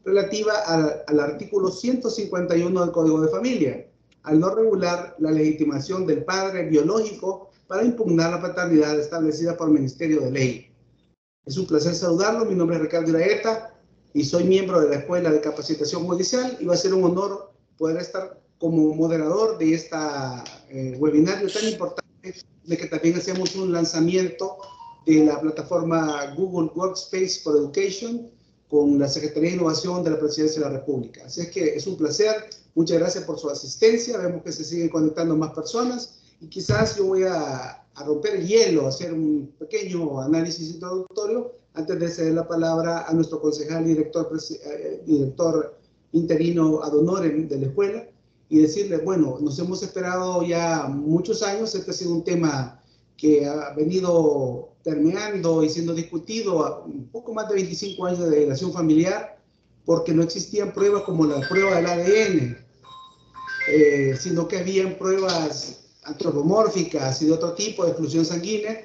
relativa al artículo 151 del Código de Familia, al no regular la legitimación del padre biológico para impugnar la paternidad establecida por el Ministerio de Ley. Es un placer saludarlo. Mi nombre es Ricardo Iraeta y soy miembro de la Escuela de Capacitación Judicial, y va a ser un honor poder estar como moderador de esta webinario tan importante, de que también hacemos un lanzamiento de la plataforma Google Workspace for Education con la Secretaría de Innovación de la Presidencia de la República. Así es que es un placer. Muchas gracias por su asistencia. Vemos que se siguen conectando más personas y quizás yo voy a romper el hielo, hacer un pequeño análisis introductorio antes de ceder la palabra a nuestro concejal y director interino ad honorem de la escuela, y decirle, bueno, nos hemos esperado ya muchos años. Este ha sido un tema que ha venido permeando y siendo discutido a un poco más de 25 años de delegación familiar, porque no existían pruebas como la prueba del ADN, sino que habían pruebas antropomórficas y de otro tipo de exclusión sanguínea,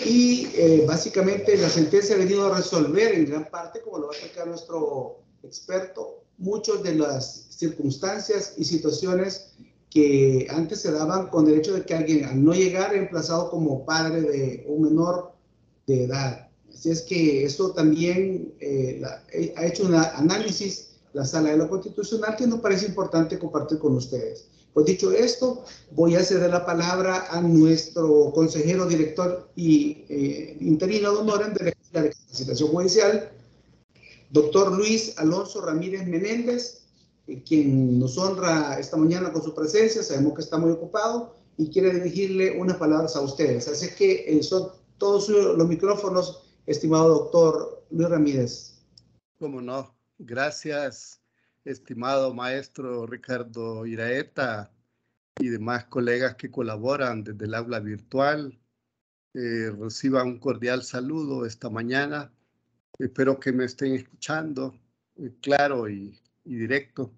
y básicamente la sentencia ha venido a resolver en gran parte, como lo va a explicar nuestro experto, muchas de las circunstancias y situaciones que antes se daban con derecho de que alguien, al no llegar, emplazado como padre de un menor de edad. Así es que eso también ha hecho un análisis la Sala de lo Constitucional que nos parece importante compartir con ustedes. Pues dicho esto, voy a ceder la palabra a nuestro consejero, director y interino de honorem de la Escuela de Capacitación Judicial, doctor Luis Alonso Ramírez Menéndez, quien nos honra esta mañana con su presencia. Sabemos que está muy ocupado y quiere dirigirle unas palabras a ustedes. Así que son todos los micrófonos, estimado doctor Luis Ramírez. Cómo no. Gracias, estimado maestro Ricardo Iraeta y demás colegas que colaboran desde el aula virtual. Reciban un cordial saludo esta mañana. Espero que me estén escuchando claro y directo,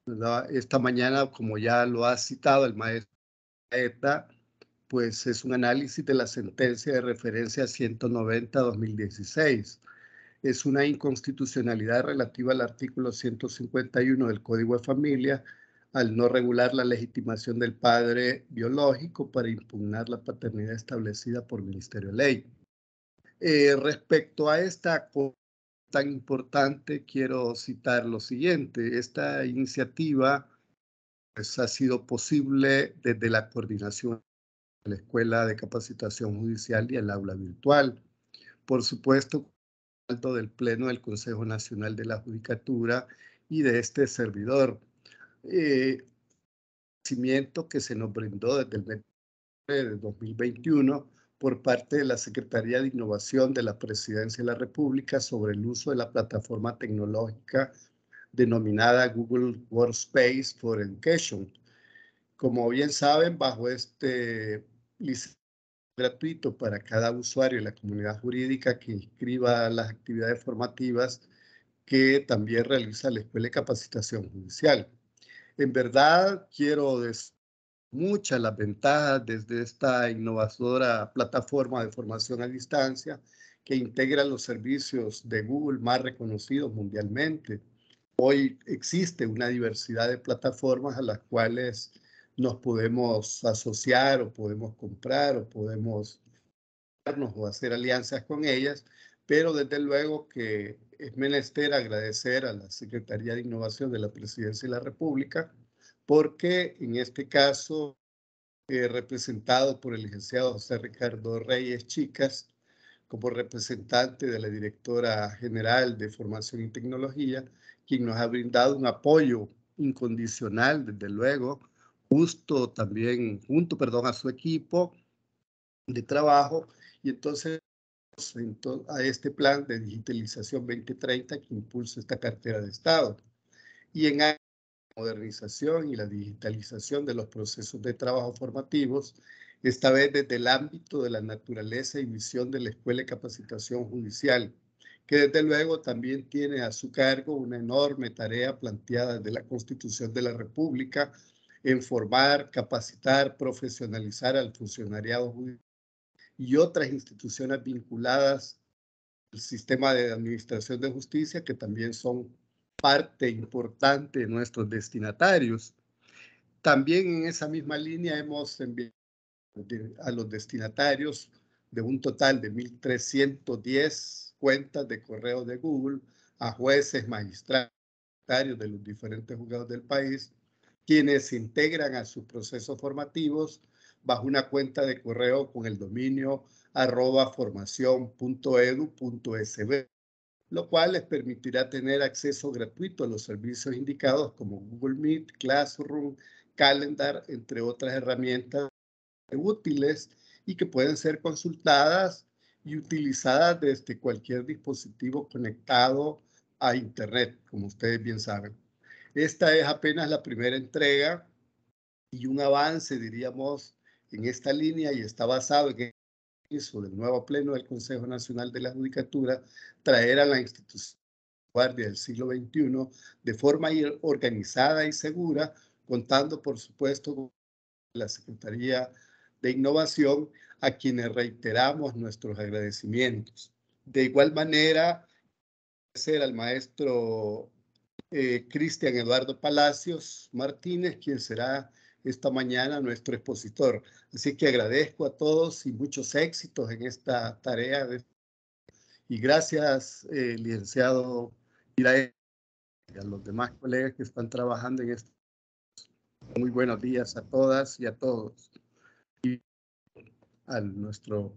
¿verdad? Esta mañana, como ya lo ha citado el maestro Iraeta, pues es un análisis de la sentencia de referencia 190-2016. Es una inconstitucionalidad relativa al artículo 151 del Código de Familia, al no regular la legitimación del padre biológico para impugnar la paternidad establecida por Ministerio de Ley. Respecto a esta cosa tan importante, quiero citar lo siguiente. Esta iniciativa pues, ha sido posible desde la coordinación de la Escuela de Capacitación Judicial y el aula virtual. Por supuesto, del Pleno del Consejo Nacional de la Judicatura y de este servidor. Conocimiento que se nos brindó desde el mes de 2021 por parte de la Secretaría de Innovación de la Presidencia de la República sobre el uso de la plataforma tecnológica denominada Google Workspace for Education. Como bien saben, bajo este licencia gratuito para cada usuario de la comunidad jurídica que inscriba las actividades formativas que también realiza la Escuela de Capacitación Judicial. En verdad, quiero decir muchas las ventajas desde esta innovadora plataforma de formación a distancia que integra los servicios de Google más reconocidos mundialmente. Hoy existe una diversidad de plataformas a las cuales nos podemos asociar o podemos comprar o podemos o hacer alianzas con ellas, pero desde luego que es menester agradecer a la Secretaría de Innovación de la Presidencia de la República, porque en este caso, representado por el licenciado José Ricardo Reyes Chicas, como representante de la Directora General de Formación y Tecnología, quien nos ha brindado un apoyo incondicional, desde luego, junto a su equipo de trabajo, y entonces a este plan de digitalización 2030 que impulsa esta cartera de Estado. Y en la modernización y la digitalización de los procesos de trabajo formativos, esta vez desde el ámbito de la naturaleza y visión de la Escuela de Capacitación Judicial, que desde luego también tiene a su cargo una enorme tarea planteada desde la Constitución de la República en formar, capacitar, profesionalizar al funcionariado judicial y otras instituciones vinculadas al sistema de administración de justicia que también son parte importante de nuestros destinatarios. También en esa misma línea hemos enviado a los destinatarios de un total de 1.310 cuentas de correo de Google a jueces, magistrados de los diferentes juzgados del país, quienes se integran a sus procesos formativos bajo una cuenta de correo con el dominio @formacion.edu.sb, lo cual les permitirá tener acceso gratuito a los servicios indicados como Google Meet, Classroom, Calendar, entre otras herramientas útiles y que pueden ser consultadas y utilizadas desde cualquier dispositivo conectado a Internet, como ustedes bien saben. Esta es apenas la primera entrega y un avance, diríamos, en esta línea, y está basado en el inicio del nuevo pleno del Consejo Nacional de la Judicatura, traer a la institución guardia del siglo XXI de forma organizada y segura, contando, por supuesto, con la Secretaría de Innovación, a quienes reiteramos nuestros agradecimientos. De igual manera, agradecer al maestro Cristian Eduardo Palacios Martínez, quien será esta mañana nuestro expositor. Así que agradezco a todos y muchos éxitos en esta tarea. Y gracias, licenciado Irae, y a los demás colegas que están trabajando en esto. Muy buenos días a todas y a todos. Y a nuestro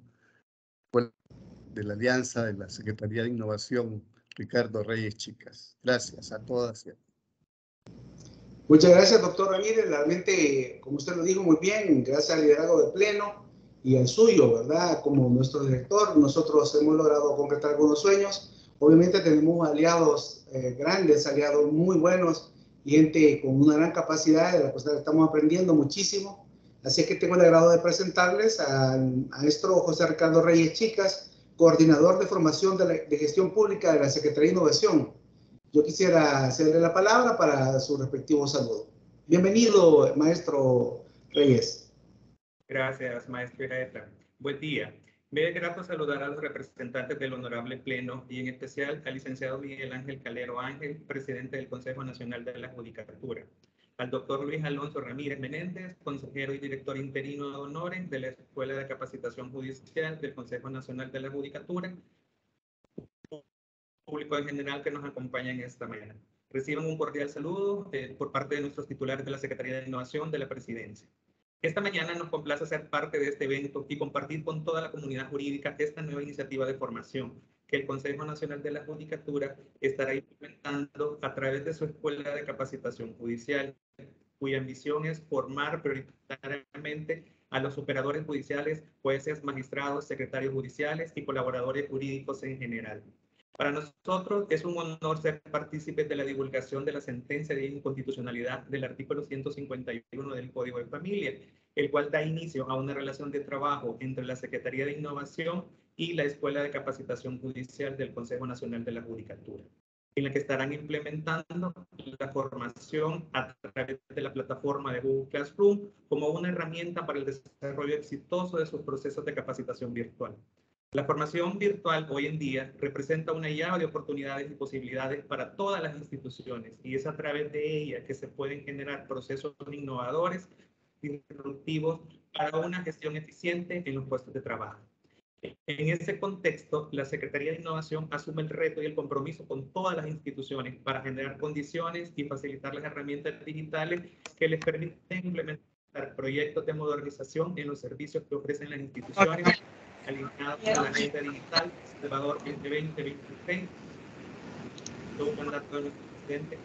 de la Alianza de la Secretaría de Innovación, Ricardo Reyes Chicas. Gracias a todas y a todos. Muchas gracias, doctor Ramírez. Realmente, como usted lo dijo muy bien, gracias al liderazgo del Pleno y al suyo, ¿verdad? Como nuestro director, nosotros hemos logrado concretar algunos sueños. Obviamente tenemos aliados grandes, aliados muy buenos, gente con una gran capacidad de la cual estamos aprendiendo muchísimo. Así que tengo el agrado de presentarles al maestro José Ricardo Reyes Chicas, coordinador de formación de gestión pública de la Secretaría de Innovación. Yo quisiera cederle la palabra para su respectivo saludo. Bienvenido, maestro Reyes. Gracias, maestro Iraeta. Buen día. Me es grato saludar a los representantes del Honorable Pleno y en especial al licenciado Miguel Ángel Calero Ángel, presidente del Consejo Nacional de la Judicatura, al doctor Luis Alonso Ramírez Menéndez, consejero y director interino ad honorem de la Escuela de Capacitación Judicial del Consejo Nacional de la Judicatura, público en general que nos acompaña en esta mañana. Reciban un cordial saludo por parte de nuestros titulares de la Secretaría de Innovación de la Presidencia. Esta mañana nos complace ser parte de este evento y compartir con toda la comunidad jurídica esta nueva iniciativa de formación que el Consejo Nacional de la Judicatura estará implementando a través de su Escuela de Capacitación Judicial, cuya misión es formar prioritariamente a los operadores judiciales, jueces, magistrados, secretarios judiciales y colaboradores jurídicos en general. Para nosotros es un honor ser partícipes de la divulgación de la sentencia de inconstitucionalidad del artículo 151 del Código de Familia, el cual da inicio a una relación de trabajo entre la Secretaría de Innovación y la Escuela de Capacitación Judicial del Consejo Nacional de la Judicatura, en la que estarán implementando la formación a través de la plataforma de Google Classroom como una herramienta para el desarrollo exitoso de sus procesos de capacitación virtual. La formación virtual hoy en día representa una llave de oportunidades y posibilidades para todas las instituciones y es a través de ella que se pueden generar procesos innovadores y disruptivos para una gestión eficiente en los puestos de trabajo. En ese contexto, la Secretaría de Innovación asume el reto y el compromiso con todas las instituciones para generar condiciones y facilitar las herramientas digitales que les permiten implementar proyectos de modernización en los servicios que ofrecen las instituciones, alineados con la agenda digital Salvador 2020-2030. Un mandato de nuestro presidente.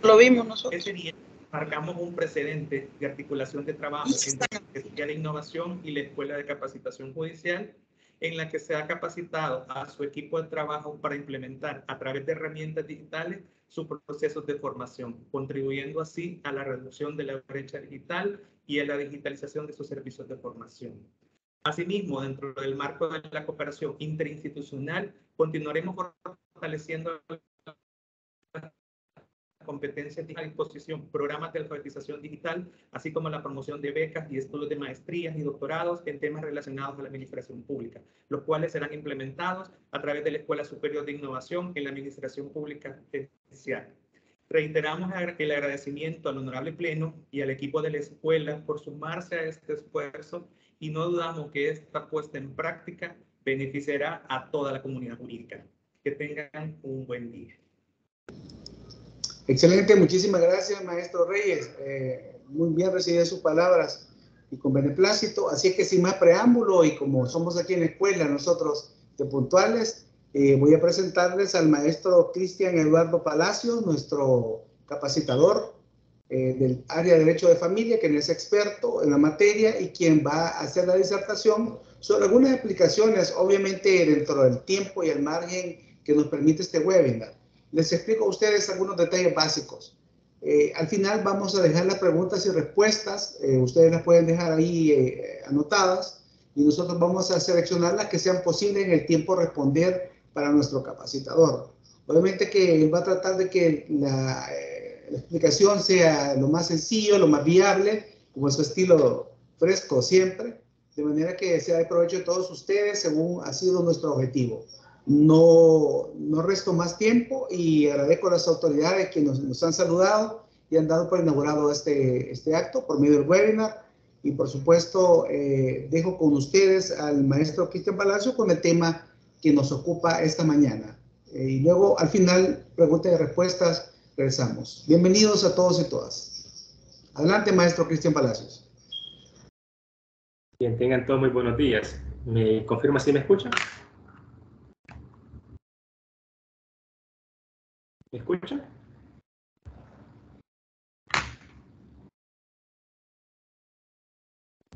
Lo vimos nosotros. Ese día marcamos un precedente de articulación de trabajo entre la Secretaría de Innovación y la Escuela de Capacitación Judicial, en la que se ha capacitado a su equipo de trabajo para implementar a través de herramientas digitales sus procesos de formación, contribuyendo así a la reducción de la brecha digital y a la digitalización de sus servicios de formación. Asimismo, dentro del marco de la cooperación interinstitucional, continuaremos fortaleciendo competencias a disposición, programas de alfabetización digital, así como la promoción de becas y estudios de maestrías y doctorados en temas relacionados a la administración pública, los cuales serán implementados a través de la Escuela Superior de Innovación en la Administración Pública Especial. Reiteramos el agradecimiento al Honorable Pleno y al equipo de la escuela por sumarse a este esfuerzo y no dudamos que esta puesta en práctica beneficiará a toda la comunidad jurídica. Que tengan un buen día. Excelente, muchísimas gracias, maestro Reyes. Muy bien recibidas sus palabras y con beneplácito. Así es que sin más preámbulo y como somos aquí en la escuela nosotros de puntuales, voy a presentarles al maestro Cristian Eduardo Palacios, nuestro capacitador del área de Derecho de Familia, quien es experto en la materia y quien va a hacer la disertación sobre algunas explicaciones, obviamente dentro del tiempo y el margen que nos permite este webinar. Les explico a ustedes algunos detalles básicos. Al final vamos a dejar las preguntas y respuestas. Ustedes las pueden dejar ahí anotadas y nosotros vamos a seleccionar las que sean posibles en el tiempo responder para nuestro capacitador. Obviamente que él va a tratar de que la explicación sea lo más sencillo, lo más viable, como es su estilo fresco siempre, de manera que sea de provecho de todos ustedes según ha sido nuestro objetivo. No resto más tiempo y agradezco a las autoridades que nos han saludado y han dado por inaugurado este acto por medio del webinar. Y por supuesto, dejo con ustedes al maestro Cristian Palacio con el tema que nos ocupa esta mañana. Y luego, al final, preguntas y respuestas, regresamos. Bienvenidos a todos y todas. Adelante, maestro Cristian Palacios. Bien, tengan todos muy buenos días. ¿Me confirma si me escuchan? ¿Me escuchan?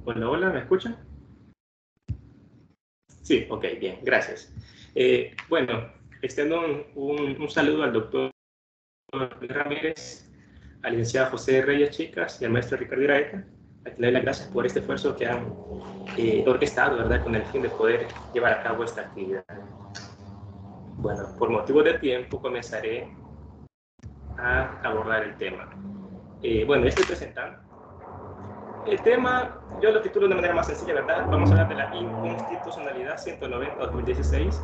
Hola, hola, ¿me escuchan? Sí, ok, bien, gracias. Bueno, extiendo un saludo al doctor Ramírez, al licenciado José Reyes Chicas y al maestro Ricardo Iraeta, a quien le doy las gracias por este esfuerzo que han orquestado, ¿verdad?, con el fin de poder llevar a cabo esta actividad. Bueno, por motivos de tiempo comenzaré a abordar el tema. Bueno, estoy presentando. El tema, yo lo titulo de manera más sencilla, ¿verdad? Vamos a hablar de la inconstitucionalidad 190/2016,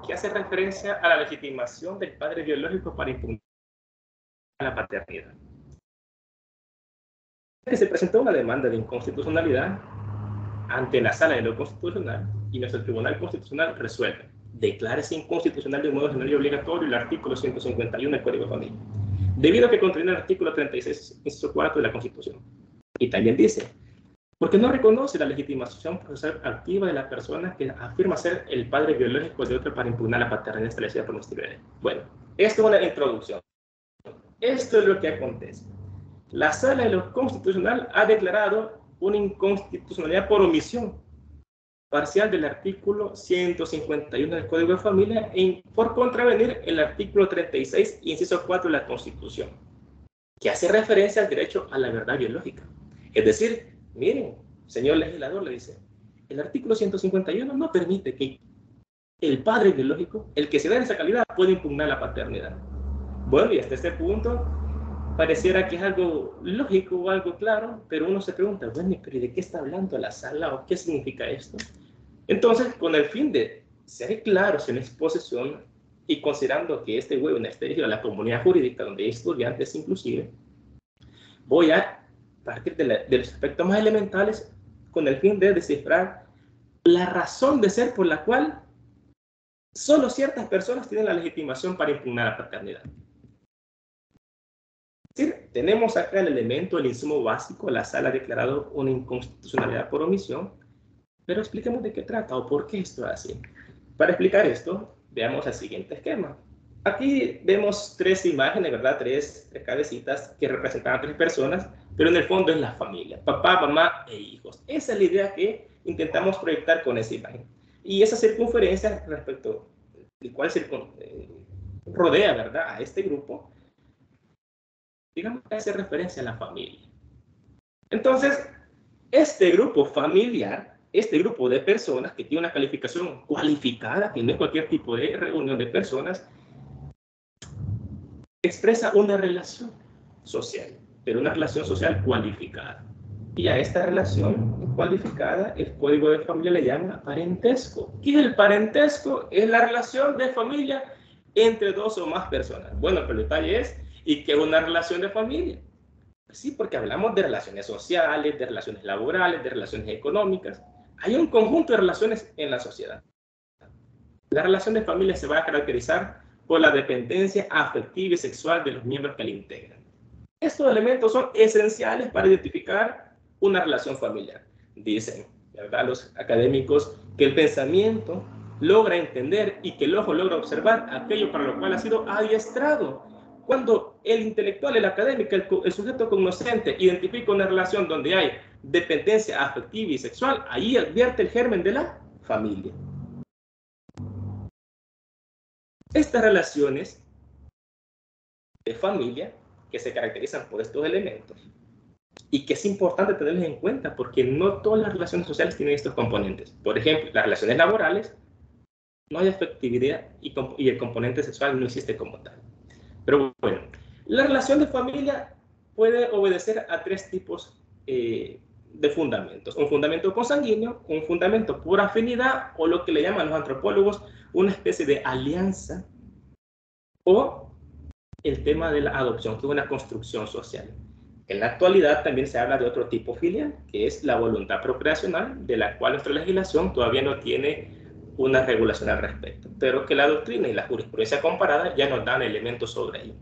que hace referencia a la legitimación del padre biológico para impugnar la paternidad. Que se presentó una demanda de inconstitucionalidad ante la Sala de lo Constitucional y nuestro Tribunal Constitucional resuelve: declárese inconstitucional de modo general y obligatorio el artículo 151 del Código de Familia, debido a que contraviene el artículo 36, inciso 4 de la Constitución. Y también dice, porque no reconoce la legitimación procesal activa de la persona que afirma ser el padre biológico de otro para impugnar la paternidad establecida por nuestra ley. Bueno, esto es una introducción. Esto es lo que acontece. La Sala de lo Constitucional ha declarado una inconstitucionalidad por omisión parcial del artículo 151 del Código de Familia por contravenir el artículo 36, inciso 4 de la Constitución, que hace referencia al derecho a la verdad biológica. Es decir, miren, señor legislador, le dice, el artículo 151 no permite que el padre biológico, el que se da en esa calidad, pueda impugnar la paternidad. Bueno, y hasta este punto pareciera que es algo lógico o algo claro, pero uno se pregunta, bueno, ¿pero de qué está hablando la sala o qué significa esto? Entonces, con el fin de ser claros en la exposición y considerando que este webinar está dirigido a la comunidad jurídica, donde hay estudiantes inclusive, voy a partir de los aspectos más elementales con el fin de descifrar la razón de ser por la cual solo ciertas personas tienen la legitimación para impugnar la paternidad. Es decir, tenemos acá el elemento, el insumo básico. La sala ha declarado una inconstitucionalidad por omisión, pero expliquemos de qué trata o por qué esto es así. Para explicar esto, veamos el siguiente esquema. Aquí vemos tres imágenes, ¿verdad? Tres cabecitas que representan a tres personas, pero en el fondo es la familia, papá, mamá e hijos. Esa es la idea que intentamos proyectar con esa imagen. Y esa circunferencia respecto al cual rodea, ¿verdad?, a este grupo, digamos que hace referencia a la familia. Entonces, este grupo familiar, este grupo de personas que tiene una calificación cualificada, que no es cualquier tipo de reunión de personas, expresa una relación social, pero una relación social cualificada. Y a esta relación cualificada, el Código de Familia le llama parentesco. ¿Qué es el parentesco? Es la relación de familia entre dos o más personas. Bueno, pero el detalle es, ¿Y qué es una relación de familia? Pues sí, porque hablamos de relaciones sociales, de relaciones laborales, de relaciones económicas. Hay un conjunto de relaciones en la sociedad. La relación de familia se va a caracterizar por la dependencia afectiva y sexual de los miembros que la integran. Estos elementos son esenciales para identificar una relación familiar. Dicen, ¿verdad?, los académicos, que el pensamiento logra entender y que el ojo logra observar aquello para lo cual ha sido adiestrado. Cuando el intelectual, el académico, el sujeto cognoscente identifica una relación donde hay dependencia afectiva y sexual, ahí advierte el germen de la familia. Estas relaciones de familia, que se caracterizan por estos elementos, y que es importante tenerlos en cuenta porque no todas las relaciones sociales tienen estos componentes. Por ejemplo, las relaciones laborales, no hay afectividad y el componente sexual no existe como tal. Pero bueno, la relación de familia puede obedecer a tres tipos de fundamentos. Un fundamento consanguíneo, un fundamento por afinidad, o lo que le llaman los antropólogos una especie de alianza, o el tema de la adopción, que es una construcción social. En la actualidad también se habla de otro tipo filial, que es la voluntad procreacional, de la cual nuestra legislación todavía no tiene una regulación al respecto, pero que la doctrina y la jurisprudencia comparada ya nos dan elementos sobre ello.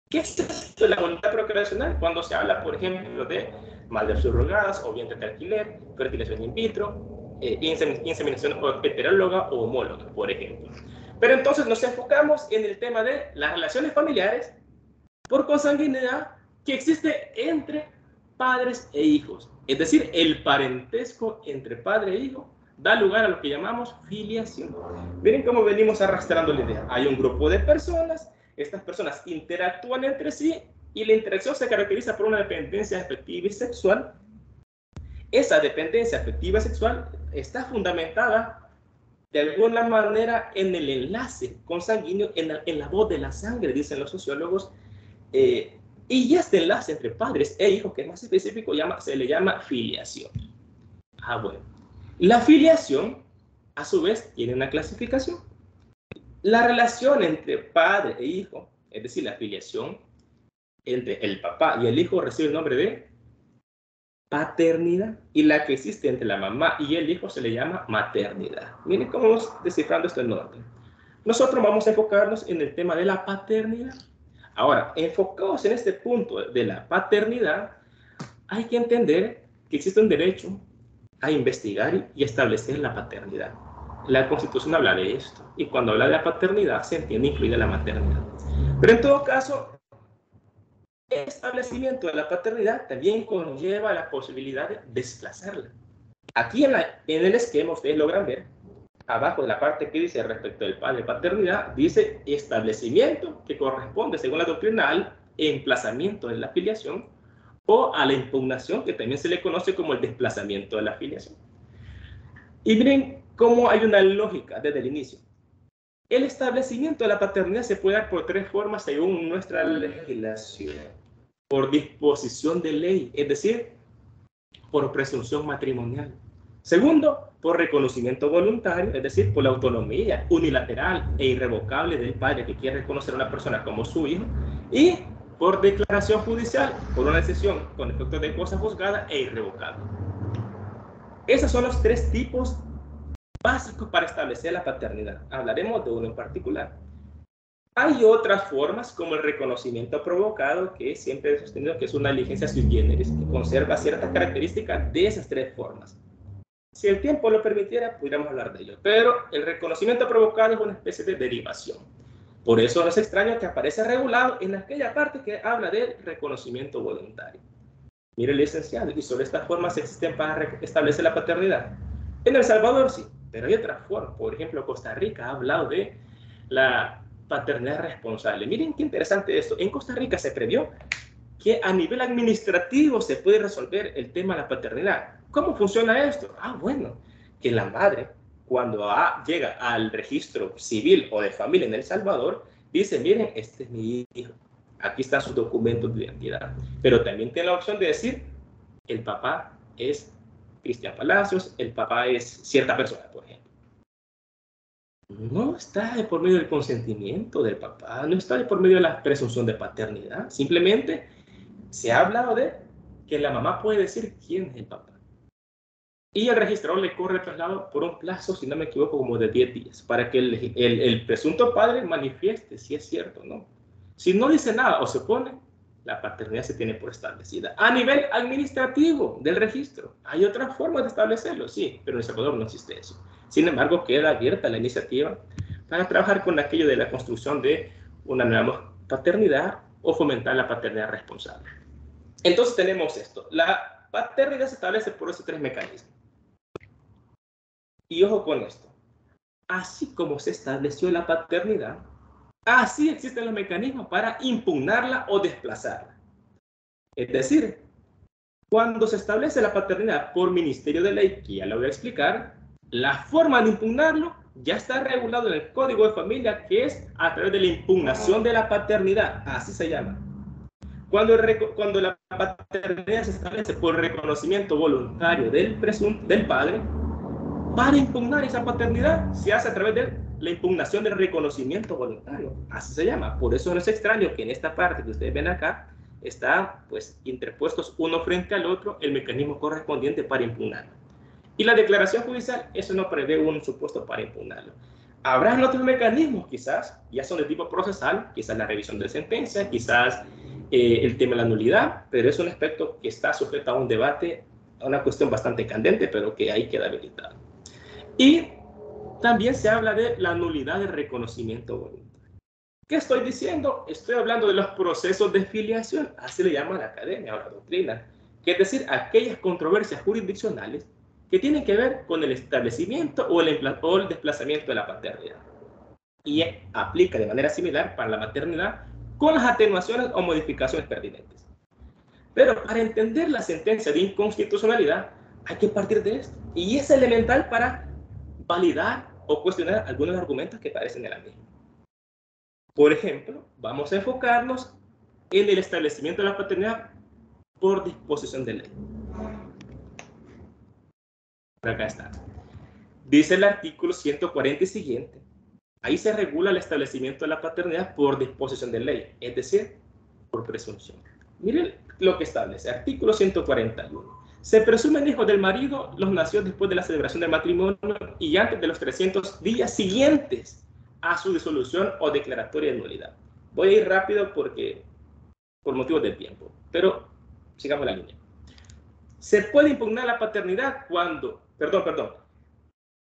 ¿Qué es esto de la voluntad procreacional? Cuando se habla, por ejemplo, de madres subrogadas o vientres de alquiler, fertilización in vitro, inseminación heteróloga o homóloga, por ejemplo. Pero entonces nos enfocamos en el tema de las relaciones familiares por consanguinidad que existe entre padres e hijos. Es decir, el parentesco entre padre e hijo da lugar a lo que llamamos filiación. Miren cómo venimos arrastrando la idea. Hay un grupo de personas, estas personas interactúan entre sí y la interacción se caracteriza por una dependencia afectiva y sexual. Esa dependencia afectiva y sexual está fundamentada de alguna manera en el enlace consanguíneo, en la voz de la sangre, dicen los sociólogos, y este enlace entre padres e hijos, que es más específico, se le llama filiación. Bueno. La filiación, a su vez, tiene una clasificación. La relación entre padre e hijo, es decir, la filiación entre el papá y el hijo, recibe el nombre de paternidad, y la que existe entre la mamá y el hijo se le llama maternidad. Miren cómo vamos descifrando esto en orden. Nosotros vamos a enfocarnos en el tema de la paternidad. Ahora, enfocados en este punto de la paternidad, hay que entender que existe un derecho a investigar y establecer la paternidad. La Constitución habla de esto, y cuando habla de la paternidad se entiende incluida la maternidad. Pero en todo caso, el establecimiento de la paternidad también conlleva la posibilidad de desplazarla. Aquí en el esquema, ustedes logran ver, abajo de la parte que dice respecto del padre paternidad, dice establecimiento, que corresponde, según la doctrina, al emplazamiento de la filiación, o a la impugnación, que también se le conoce como el desplazamiento de la filiación. Y miren cómo hay una lógica desde el inicio. El establecimiento de la paternidad se puede dar por tres formas según nuestra legislación. Por disposición de ley, es decir, por presunción matrimonial. Segundo, por reconocimiento voluntario, es decir, por la autonomía unilateral e irrevocable del padre que quiere reconocer a una persona como su hijo. Y por declaración judicial, por una decisión con efectos de cosa juzgada e irrevocable. Esos son los tres tipos básicos para establecer la paternidad. Hablaremos de uno en particular. Hay otras formas, como el reconocimiento provocado, que siempre he sostenido que es una diligencia sui generis, que conserva ciertas características de esas tres formas. Si el tiempo lo permitiera, pudiéramos hablar de ello. Pero el reconocimiento provocado es una especie de derivación. Por eso no es extraño que aparece regulado en aquella parte que habla del reconocimiento voluntario. Mire, licenciado, y sobre estas formas existen para establecer la paternidad. En El Salvador sí, pero hay otras formas. Por ejemplo, Costa Rica ha hablado de la paternidad responsable. Miren qué interesante esto. En Costa Rica se previó que a nivel administrativo se puede resolver el tema de la paternidad. ¿Cómo funciona esto? Bueno, que la madre, cuando llega al registro civil o de familia en El Salvador, dice, miren, este es mi hijo, aquí están sus documentos de identidad. Pero también tiene la opción de decir, el papá es Cristian Palacios, el papá es cierta persona, por ejemplo. no está de por medio del consentimiento del papá, no está de por medio de la presunción de paternidad. Simplemente se ha hablado de que la mamá puede decir quién es el papá. Y el registrador le corre el traslado por un plazo, si no me equivoco, como de 10 días, para que el presunto padre manifieste si es cierto o no. Si no dice nada o se opone, la paternidad se tiene por establecida. A nivel administrativo del registro, hay otras formas de establecerlo, sí, pero en El Salvador no existe eso. Sin embargo, queda abierta la iniciativa para trabajar con aquello de la construcción de una nueva paternidad o fomentar la paternidad responsable. Entonces tenemos esto. La paternidad se establece por esos 3 mecanismos. Y ojo con esto. Así como se estableció la paternidad, así existen los mecanismos para impugnarla o desplazarla. Es decir, cuando se establece la paternidad por ministerio de ley, que ya lo voy a explicar, la forma de impugnarlo ya está regulado en el Código de Familia, que es a través de la impugnación de la paternidad, así se llama. Cuando la paternidad se establece por reconocimiento voluntario del padre, para impugnar esa paternidad se hace a través de la impugnación del reconocimiento voluntario, así se llama. Por eso no es extraño que en esta parte que ustedes ven acá está pues interpuestos uno frente al otro el mecanismo correspondiente para impugnarlo. Y la declaración judicial, eso no prevé un supuesto para impugnarlo. Habrán otros mecanismos, quizás, ya son de tipo procesal, quizás la revisión de sentencia, quizás el tema de la nulidad, pero es un aspecto que está sujeto a un debate, a una cuestión bastante candente, pero que ahí queda habilitado. Y también se habla de la nulidad de reconocimiento voluntario. ¿Qué estoy diciendo? Estoy hablando de los procesos de filiación, así le llama la academia o la doctrina, que es decir, aquellas controversias jurisdiccionales que tienen que ver con el establecimiento o el desplazamiento de la paternidad. Y aplica de manera similar para la maternidad con las atenuaciones o modificaciones pertinentes. Pero para entender la sentencia de inconstitucionalidad hay que partir de esto. Y es elemental para validar o cuestionar algunos argumentos que aparecen en la misma. Por ejemplo, vamos a enfocarnos en el establecimiento de la paternidad por disposición de ley. Acá está. Dice el artículo 140 y siguiente. Ahí se regula el establecimiento de la paternidad por disposición de ley, es decir, por presunción. Miren lo que establece. Artículo 141. Se presumen hijos del marido los nacidos después de la celebración del matrimonio y antes de los 300 días siguientes a su disolución o declaratoria de nulidad. Voy a ir rápido por motivos de tiempo, pero sigamos la línea. Se puede impugnar la paternidad cuando,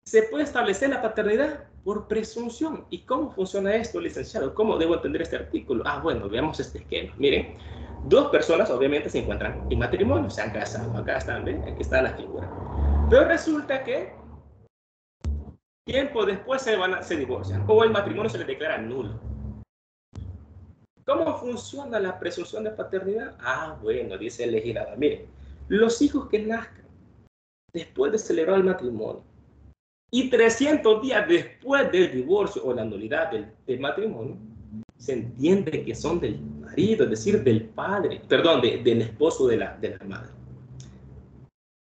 se puede establecer la paternidad por presunción. ¿Y cómo funciona esto, licenciado? ¿Cómo debo entender este artículo? Bueno, veamos este esquema. Miren, 2 personas obviamente se encuentran en matrimonio, se han casado. Acá están, ¿ven? Aquí está la figura. Pero resulta que tiempo después se divorcian o el matrimonio se les declara nulo. ¿Cómo funciona la presunción de paternidad? Bueno, dice el legislador. Miren, los hijos que nazcan después de celebrar el matrimonio y 300 días después del divorcio o la nulidad del matrimonio, se entiende que son del marido, es decir, del padre, perdón, del esposo de la madre.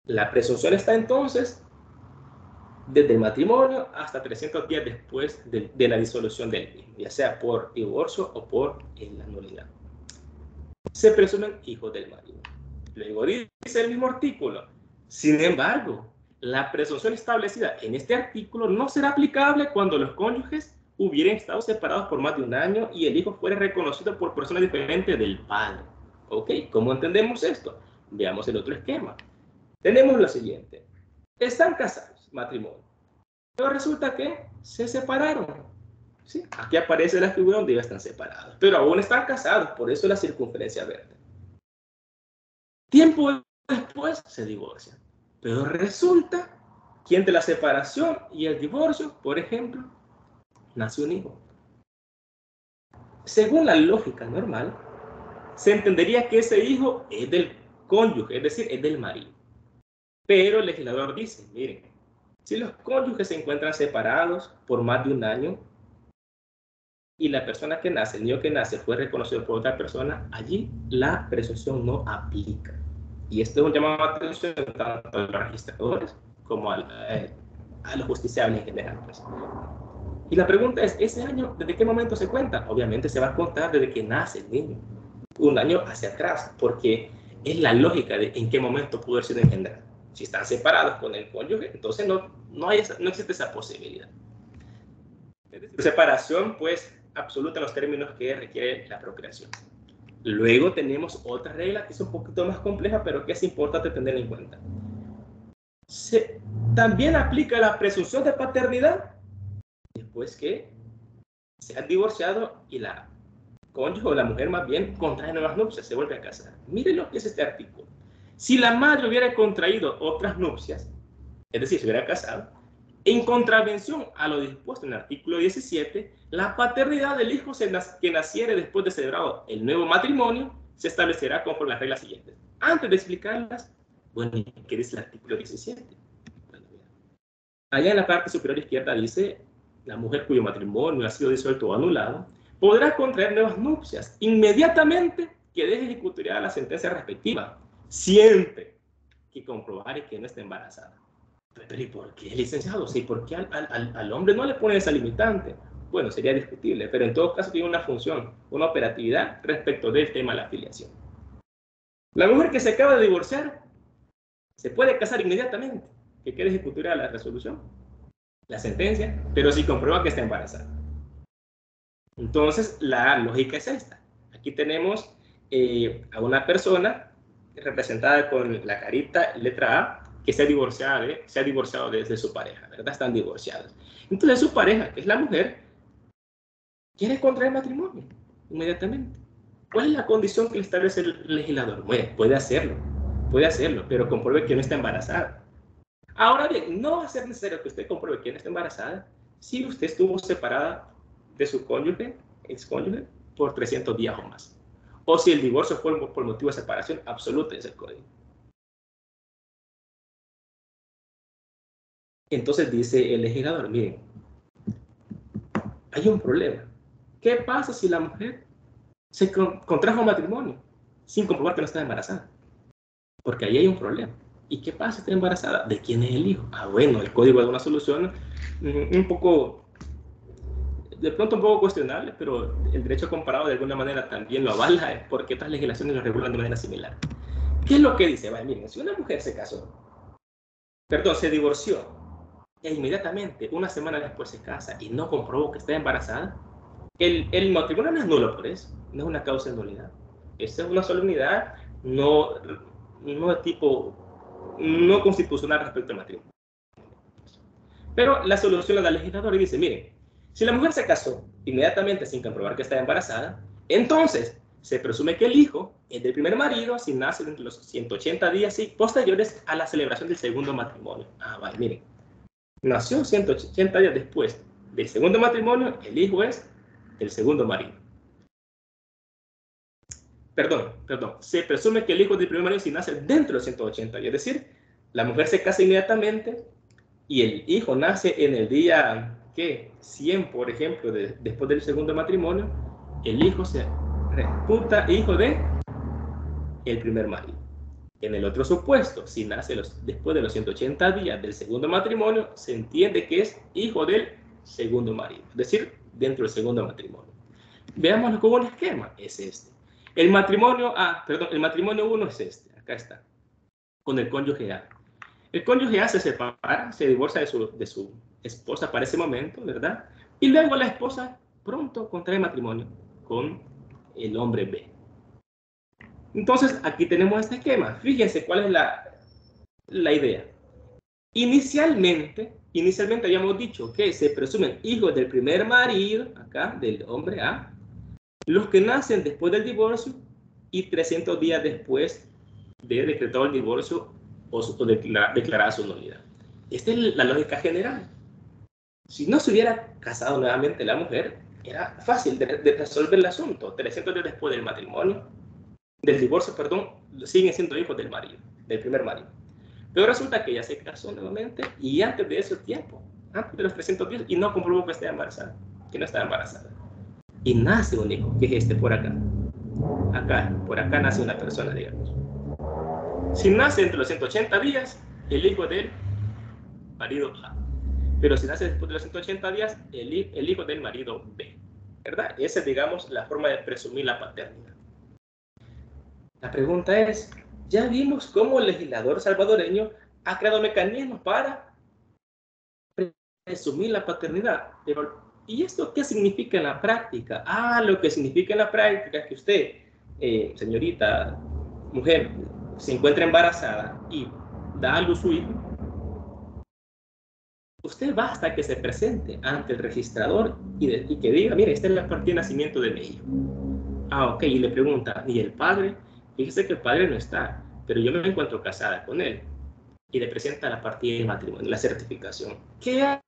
La presunción está entonces desde el matrimonio hasta 300 días después de la disolución del mismo, ya sea por divorcio o por la nulidad. Se presumen hijos del marido. Luego dice el mismo artículo. Sin embargo, la presunción establecida en este artículo no será aplicable cuando los cónyuges hubieran estado separados por más de 1 año y el hijo fuera reconocido por persona diferente del padre. ¿Ok? ¿Cómo entendemos esto? Veamos el otro esquema. Tenemos lo siguiente. Están casados, matrimonio. Pero resulta que se separaron. ¿Sí? Aquí aparece la figura donde ya están separados. Pero aún están casados, por eso la circunferencia verde. Tiempo después se divorcian. Pero resulta que entre la separación y el divorcio, por ejemplo, nació un hijo. Según la lógica normal, se entendería que ese hijo es del cónyuge, es decir, es del marido. Pero el legislador dice, miren, si los cónyuges se encuentran separados por más de 1 año y la persona que nace, el niño que nace, fue reconocido por otra persona, allí la presunción no aplica. Y esto es un llamado a atención tanto a los registradores como a los justiciables en general. Pues. Y la pregunta es, ¿ese año desde qué momento se cuenta? Obviamente se va a contar desde que nace el niño, un año hacia atrás, porque es la lógica de en qué momento pudo haber sido engendrado. Si están separados con el cónyuge, entonces no existe esa posibilidad. Es decir, separación, pues, absoluta en los términos que requiere la procreación. Luego tenemos otra regla que es un poquito más compleja, pero que es importante tener en cuenta. También aplica la presunción de paternidad después que se ha divorciado y la cónyuge o la mujer más bien contrae nuevas nupcias, se vuelve a casar. Miren lo que es este artículo. Si la madre hubiera contraído otras nupcias, es decir, se hubiera casado, en contravención a lo dispuesto en el artículo 17, la paternidad del hijo que naciere después de celebrado el nuevo matrimonio se establecerá conforme las reglas siguientes. Antes de explicarlas, bueno, ¿qué dice el artículo 17? Bueno, allá en la parte superior izquierda dice, la mujer cuyo matrimonio ha sido disuelto o anulado, podrá contraer nuevas nupcias inmediatamente que deje ejecutoriada la sentencia respectiva, siempre que comprobare que no está embarazada. Pero ¿y por qué, licenciado? Sí, ¿por qué al hombre no le ponen esa limitante? Bueno, sería discutible, pero en todo caso tiene una función, una operatividad respecto del tema de la filiación. La mujer que se acaba de divorciar se puede casar inmediatamente, que quede ejecutoriada la resolución, la sentencia, pero si comprueba que está embarazada. Entonces, la lógica es esta. Aquí tenemos a una persona representada con la carita letra A, que se ha divorciado desde su pareja, ¿verdad? Están divorciados. Entonces su pareja, que es la mujer, quiere contraer matrimonio inmediatamente. ¿Cuál es la condición que le establece el legislador? Bueno, puede hacerlo, pero compruebe que no está embarazada. Ahora bien, no va a ser necesario que usted compruebe que no está embarazada si usted estuvo separada de su cónyuge, excónyuge, por 300 días o más. O si el divorcio fue por motivo de separación absoluta, es el código. Entonces dice el legislador, miren, hay un problema. ¿Qué pasa si la mujer se contrajo matrimonio sin comprobar que no está embarazada? Porque ahí hay un problema. ¿Y qué pasa si está embarazada? ¿De quién es el hijo? Ah, bueno, el código da una solución un poco, de pronto un poco cuestionable, pero el derecho comparado de alguna manera también lo avala, porque otras legislaciones lo regulan de manera similar. ¿Qué es lo que dice? Bueno, miren, si una mujer se divorció, e inmediatamente, una semana después se casa y no comprobó que está embarazada, el matrimonio no es nulo por eso, no es una causa de nulidad. Esa es una solemnidad no de tipo, no constitucional respecto al matrimonio. Pero la solución la da el legislador y dice, miren, si la mujer se casó inmediatamente sin comprobar que está embarazada, entonces se presume que el hijo es del primer marido si nace entre los 180 días y posteriores a la celebración del segundo matrimonio. Ah, vale, miren. Nació 180 días después del segundo matrimonio, el hijo es del segundo marido. Perdón, se presume que el hijo es del primer marido si nace dentro de los 180 días. Es decir, la mujer se casa inmediatamente y el hijo nace en el día, ¿qué? 100, por ejemplo, después del segundo matrimonio, el hijo se reputa hijo de el primer marido. En el otro supuesto, si nace después de los 180 días del segundo matrimonio, se entiende que es hijo del segundo marido, es decir, dentro del segundo matrimonio. Veámoslo como un esquema, es este. El matrimonio 1 es este, acá está, con el cónyuge A. El cónyuge A se separa, se divorcia de su esposa para ese momento, ¿verdad? Y luego la esposa pronto contrae matrimonio con el hombre B. Entonces, aquí tenemos este esquema. Fíjense cuál es la idea. Inicialmente habíamos dicho que se presumen hijos del primer marido, acá, del hombre A, los que nacen después del divorcio y 300 días después de decretado el divorcio o declarada su nulidad. Esta es la lógica general. Si no se hubiera casado nuevamente la mujer, era fácil de resolver el asunto. 300 días después del matrimonio, del divorcio, perdón, siguen siendo hijos del marido, del primer marido. Pero resulta que ella se casó nuevamente y antes de ese tiempo, antes de los 300 días, y no comprobó que estaba embarazada, que no estaba embarazada. Y nace un hijo, que es este por acá. Por acá nace una persona, digamos. Si nace entre los 180 días, el hijo del marido A. pero si nace después de los 180 días, el hijo del marido B, ¿verdad? Esa es, digamos, la forma de presumir la paternidad. La pregunta es, ya vimos cómo el legislador salvadoreño ha creado mecanismos para presumir la paternidad, pero ¿y esto qué significa en la práctica? Lo que significa en la práctica es que usted, señorita, mujer, se encuentra embarazada y da a luz su hijo. Usted basta que se presente ante el registrador y que diga, mire, esta es la partida de nacimiento de mi hijo. Ok, y le pregunta, ¿y el padre? Fíjese que el padre no está, pero yo me encuentro casada con él. Y le presenta la partida de matrimonio, la certificación. ¿Qué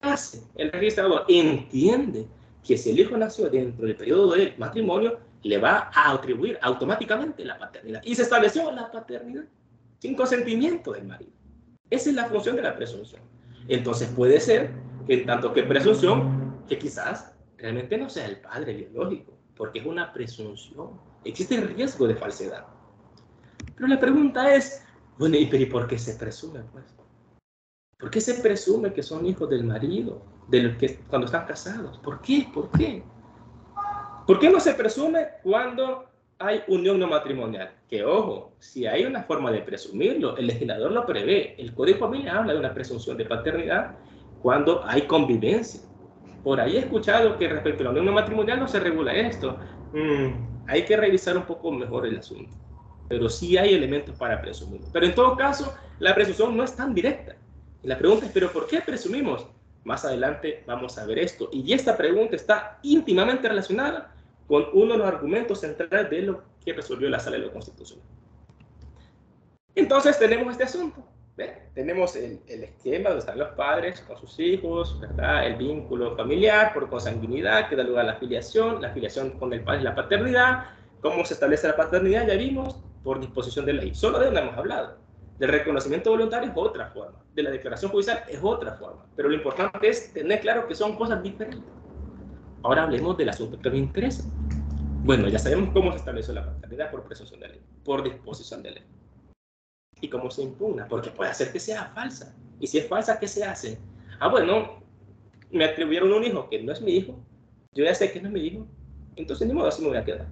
hace? El registrador entiende que si el hijo nació dentro del periodo del matrimonio, le va a atribuir automáticamente la paternidad. Y se estableció la paternidad sin consentimiento del marido. Esa es la función de la presunción. Entonces puede ser que en tanto que presunción, que quizás realmente no sea el padre biológico, porque es una presunción. Existe el riesgo de falsedad. Pero la pregunta es, bueno, ¿y por qué se presume, pues? ¿Por qué se presume que son hijos del marido, cuando están casados? ¿Por qué? ¿Por qué? ¿Por qué no se presume cuando hay unión no matrimonial? Que, ojo, si hay una forma de presumirlo, el legislador lo prevé. El Código Familiar habla de una presunción de paternidad cuando hay convivencia. Por ahí he escuchado que respecto a la unión no matrimonial no se regula esto. Hay que revisar un poco mejor el asunto. Pero sí hay elementos para presumirlo. Pero en todo caso, la presunción no es tan directa. Y la pregunta es, ¿pero por qué presumimos? Más adelante vamos a ver esto. Y esta pregunta está íntimamente relacionada con uno de los argumentos centrales de lo que resolvió la Sala de lo Constitucional. Entonces tenemos este asunto. Tenemos el esquema donde están los padres con sus hijos, ¿verdad? El vínculo familiar por consanguinidad que da lugar a la filiación con el padre y la paternidad. ¿Cómo se establece la paternidad? Ya vimos, por disposición de ley. Solo de una hemos hablado. Del reconocimiento voluntario es otra forma. De la declaración judicial es otra forma. Pero lo importante es tener claro que son cosas diferentes. Ahora hablemos del asunto que me interesa. Bueno, ya sabemos cómo se estableció la paternidad por presunción de ley, por disposición de ley. ¿Y cómo se impugna? Porque puede ser que sea falsa. Y si es falsa, ¿qué se hace? Bueno, me atribuyeron un hijo que no es mi hijo. Yo ya sé que no es mi hijo. Entonces, ni modo, así me voy a quedar.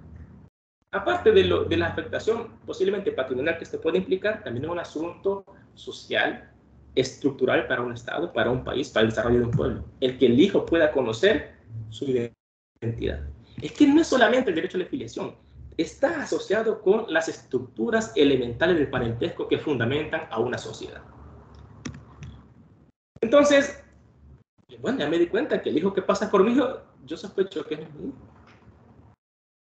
Aparte de la afectación posiblemente patrimonial que esto puede implicar, también es un asunto social, estructural para un Estado, para un país, para el desarrollo de un pueblo. El que el hijo pueda conocer su identidad. Es que no es solamente el derecho a la filiación, está asociado con las estructuras elementales del parentesco que fundamentan a una sociedad. Entonces, bueno, ya me di cuenta que el hijo que pasa por mi hijo, yo sospecho que no es mi hijo.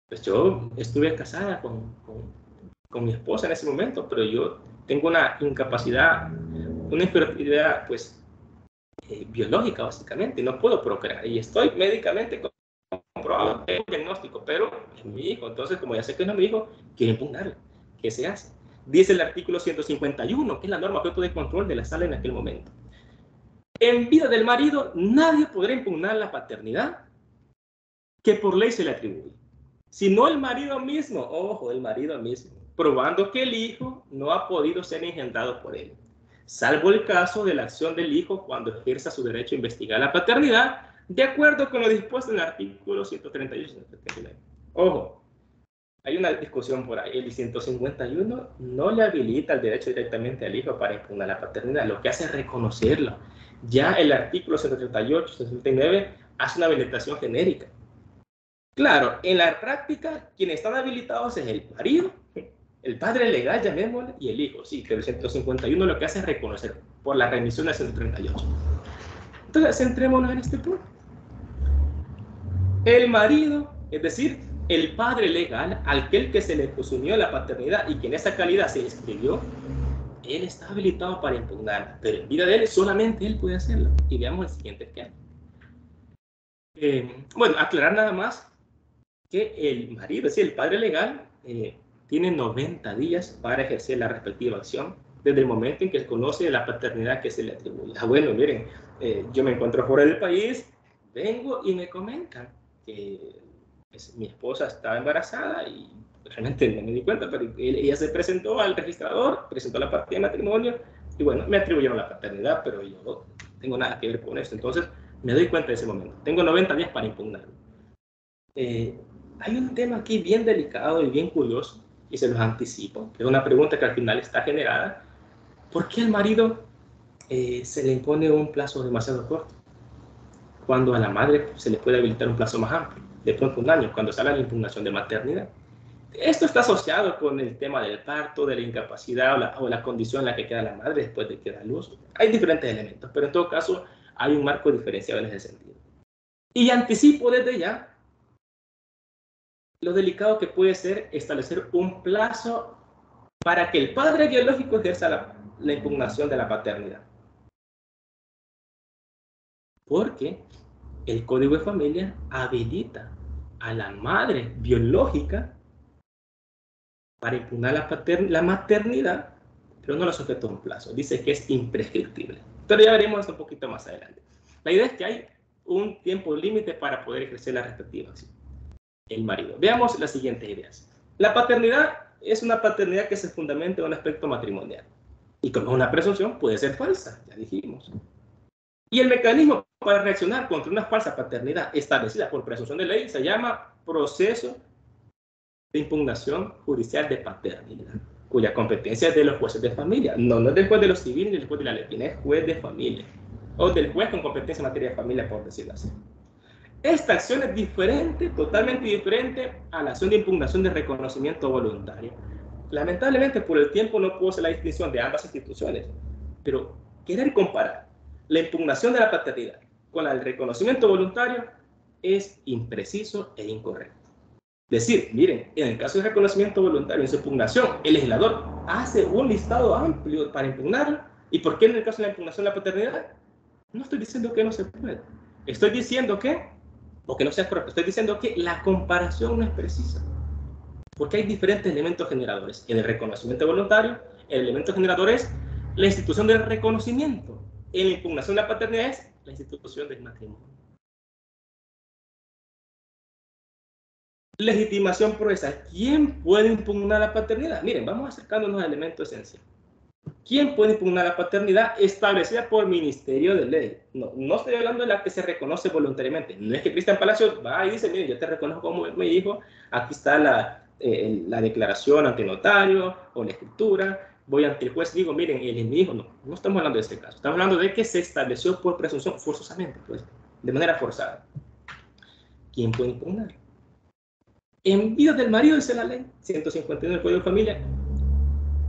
Pues yo estuve casada con mi esposa en ese momento, pero yo tengo una incapacidad, una infertilidad, pues, biológica, básicamente, no puedo procrear, y estoy médicamente comprobado, tengo un diagnóstico, pero es mi hijo. Entonces, como ya sé que no es mi hijo, quiero impugnarlo. ¿Qué se hace? Dice el artículo 151, que es la norma objeto de control de la Sala en aquel momento. En vida del marido, nadie podrá impugnar la paternidad que por ley se le atribuye, sino el marido mismo, ojo, el marido mismo, probando que el hijo no ha podido ser engendrado por él, salvo el caso de la acción del hijo cuando ejerza su derecho a investigar la paternidad, de acuerdo con lo dispuesto en el artículo 138 y 139. Ojo, hay una discusión por ahí. El 151 no le habilita el derecho directamente al hijo para impugnar la paternidad, lo que hace es reconocerlo. Ya el artículo 138 y 139 hace una habilitación genérica. Claro, en la práctica, quienes están habilitados es el marido, el padre legal, llamémosle, y el hijo. Sí, pero el 151 lo que hace es reconocer por la remisión del 138. Entonces, centrémonos en este punto. El marido, es decir, el padre legal, aquel que se le presumió la paternidad y que en esa calidad se inscribió, él está habilitado para impugnar, pero en vida de él solamente él puede hacerlo. Y veamos el siguiente esquema. Bueno, aclarar nada más que el marido, es decir, el padre legal, tiene 90 días para ejercer la respectiva acción desde el momento en que conoce la paternidad que se le atribuye. Bueno, miren, yo me encuentro fuera del país, vengo y me comentan que mi esposa estaba embarazada y realmente no me di cuenta, pero ella se presentó al registrador, presentó la partida de matrimonio y bueno, me atribuyeron la paternidad, pero yo tengo nada que ver con esto. Entonces, me doy cuenta de ese momento. Tengo 90 días para impugnarlo. Hay un tema aquí bien delicado y bien curioso, y se los anticipo, que es una pregunta que al final está generada. ¿Por qué al marido se le impone un plazo demasiado corto, cuando a la madre se le puede habilitar un plazo más amplio, de pronto 1 año, cuando sale la impugnación de maternidad? Esto está asociado con el tema del parto, de la incapacidad o la condición en la que queda la madre después de que da luz. Hay diferentes elementos, pero en todo caso hay un marco diferenciado en ese sentido. Y anticipo desde ya lo delicado que puede ser establecer un plazo para que el padre biológico ejerza la impugnación de la paternidad. Porque el Código de Familia habilita a la madre biológica para impugnar la maternidad, pero no lo sujeta a un plazo. Dice que es imprescriptible. Pero ya veremos esto un poquito más adelante. La idea es que hay un tiempo límite para poder ejercer la respectiva acción. El marido. Veamos las siguientes ideas. La paternidad es una paternidad que se fundamenta en un aspecto matrimonial. Y como es una presunción, puede ser falsa, ya dijimos. Y el mecanismo para reaccionar contra una falsa paternidad establecida por presunción de ley se llama proceso de impugnación judicial de paternidad, cuya competencia es de los jueces de familia. No es del juez de los civiles ni del juez de la ley, es juez de familia. O del juez con competencia en materia de familia, por decirlo así. Esta acción es diferente, totalmente diferente a la acción de impugnación de reconocimiento voluntario. Lamentablemente, por el tiempo no puedo hacer la distinción de ambas instituciones, pero querer comparar la impugnación de la paternidad con la del reconocimiento voluntario es impreciso e incorrecto. Decir, miren, en el caso de reconocimiento voluntario, en su impugnación, el legislador hace un listado amplio para impugnarlo. ¿Y por qué en el caso de la impugnación de la paternidad? No estoy diciendo que no se puede. Estoy diciendo que no sea correcto, estoy diciendo que la comparación no es precisa. Porque hay diferentes elementos generadores. En el reconocimiento voluntario, el elemento generador es la institución del reconocimiento. En la impugnación de la paternidad es la institución del matrimonio. Legitimación procesal. ¿Quién puede impugnar la paternidad? Miren, vamos acercándonos al elemento esencial. ¿Quién puede impugnar la paternidad establecida por Ministerio de Ley? No estoy hablando de la que se reconoce voluntariamente. No es que Cristian Palacios va y dice, mire, yo te reconozco como mi hijo, aquí está la declaración ante notario o la escritura, voy ante el juez y digo, miren, él es mi hijo. No estamos hablando de este caso. Estamos hablando de que se estableció por presunción, forzosamente, pues, de manera forzada. ¿Quién puede impugnar? En vida del marido, dice la ley 151 del Código de Familia,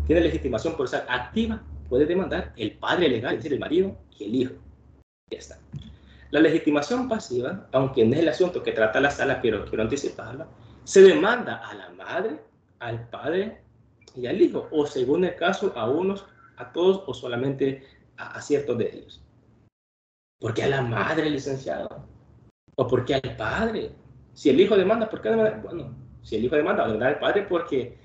tiene legitimación procesal activa, puede demandar el padre legal, es decir, el marido y el hijo. Ya está. La legitimación pasiva, aunque no es el asunto que trata la sala, pero quiero anticiparla, se demanda a la madre, al padre y al hijo, o según el caso, a unos, a todos, o solamente a ciertos de ellos. ¿Por qué a la madre, licenciado? ¿O por qué al padre? Si el hijo demanda, ¿por qué demanda? Bueno, si el hijo demanda, va a demandar al padre porque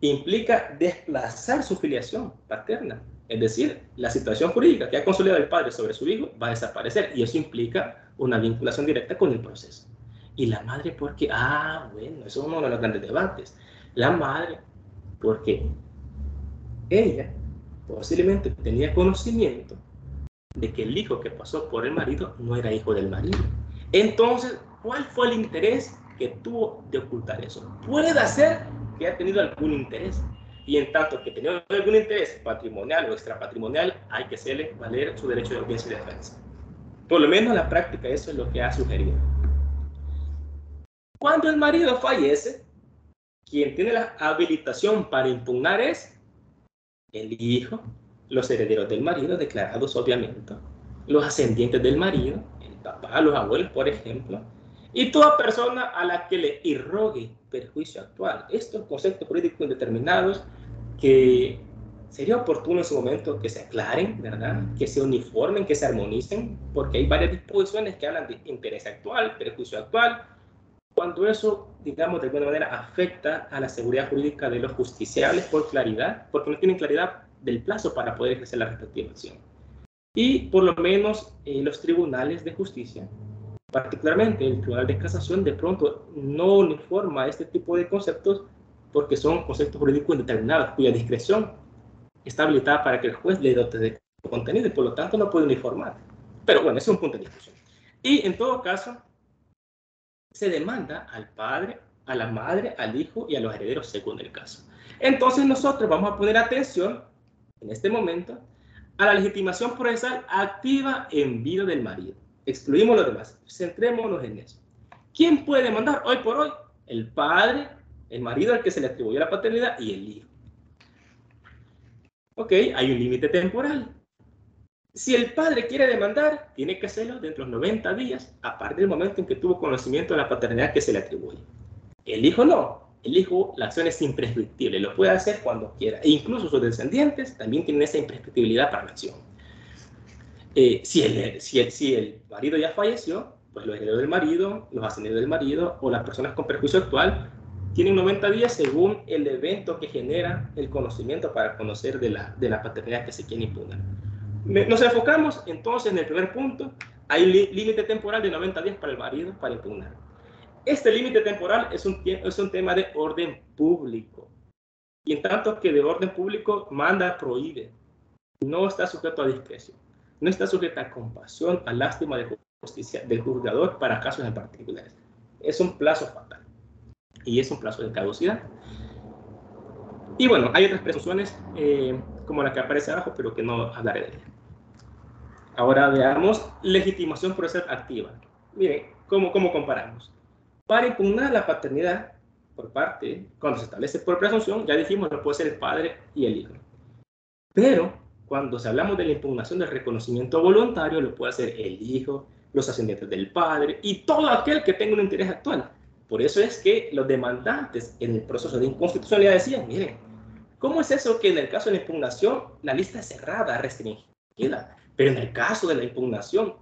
implica desplazar su filiación paterna. Es decir, la situación jurídica que ha consolidado el padre sobre su hijo va a desaparecer y eso implica una vinculación directa con el proceso. Y la madre porque, bueno, eso es uno de los grandes debates. La madre porque ella posiblemente tenía conocimiento de que el hijo que pasó por el marido no era hijo del marido. Entonces, ¿cuál fue el interés que tuvo de ocultar eso? Puede ser que haya tenido algún interés. Y en tanto que tenía algún interés patrimonial o extrapatrimonial, hay que hacerle valer su derecho de audiencia y defensa. Por lo menos en la práctica eso es lo que ha sugerido. Cuando el marido fallece, quien tiene la habilitación para impugnar es el hijo, los herederos del marido, declarados obviamente, los ascendientes del marido, el papá, los abuelos, por ejemplo, y toda persona a la que le irrogue perjuicio actual. Estos conceptos jurídicos indeterminados que sería oportuno en su momento que se aclaren, ¿verdad? Que se uniformen, que se armonicen, porque hay varias disposiciones que hablan de interés actual, perjuicio actual, cuando eso, digamos, de alguna manera afecta a la seguridad jurídica de los justiciables por claridad, porque no tienen claridad del plazo para poder ejercer la respectiva acción. Y por lo menos los tribunales de justicia, particularmente el Tribunal de Casación, de pronto no uniforma este tipo de conceptos porque son conceptos jurídicos indeterminados, cuya discreción está habilitada para que el juez le dote de contenido y por lo tanto no puede uniformar. Pero bueno, ese es un punto de discusión. Y en todo caso, se demanda al padre, a la madre, al hijo y a los herederos según el caso. Entonces nosotros vamos a poner atención en este momento a la legitimación procesal activa en vida del marido. Excluimos lo demás, centrémonos en eso. ¿Quién puede demandar hoy por hoy? El padre, el marido al que se le atribuyó la paternidad y el hijo. Ok, hay un límite temporal. Si el padre quiere demandar, tiene que hacerlo dentro de los 90 días, a partir del momento en que tuvo conocimiento de la paternidad que se le atribuye. El hijo no. El hijo, la acción es imprescriptible, lo puede hacer cuando quiera. E incluso sus descendientes también tienen esa imprescriptibilidad para la acción. Si el marido ya falleció, pues los herederos del marido, los ascendidos del marido o las personas con perjuicio actual tienen 90 días según el evento que genera el conocimiento para conocer de la paternidad que se quiere impugnar. Nos enfocamos entonces en el primer punto. Hay límite temporal de 90 días para el marido para impugnar. Este límite temporal es un tema de orden público. Y en tanto que de orden público manda, prohíbe. No está sujeto a discreción. No está sujeto a compasión, a lástima de justicia del juzgador para casos en particulares. Es un plazo fatal. Y es un plazo de caducidad. Y bueno, hay otras presunciones como la que aparece abajo, pero que no hablaré de ella. Ahora veamos legitimación procesal activa. Miren, ¿cómo comparamos? Para impugnar la paternidad por parte, cuando se establece por presunción, ya dijimos, no puede ser el padre y el hijo. Pero cuando hablamos de la impugnación del reconocimiento voluntario, lo puede hacer el hijo, los ascendientes del padre y todo aquel que tenga un interés actual. Por eso es que los demandantes en el proceso de inconstitucionalidad decían, miren, ¿cómo es eso que en el caso de la impugnación la lista es cerrada, restringida? Pero en el caso de la impugnación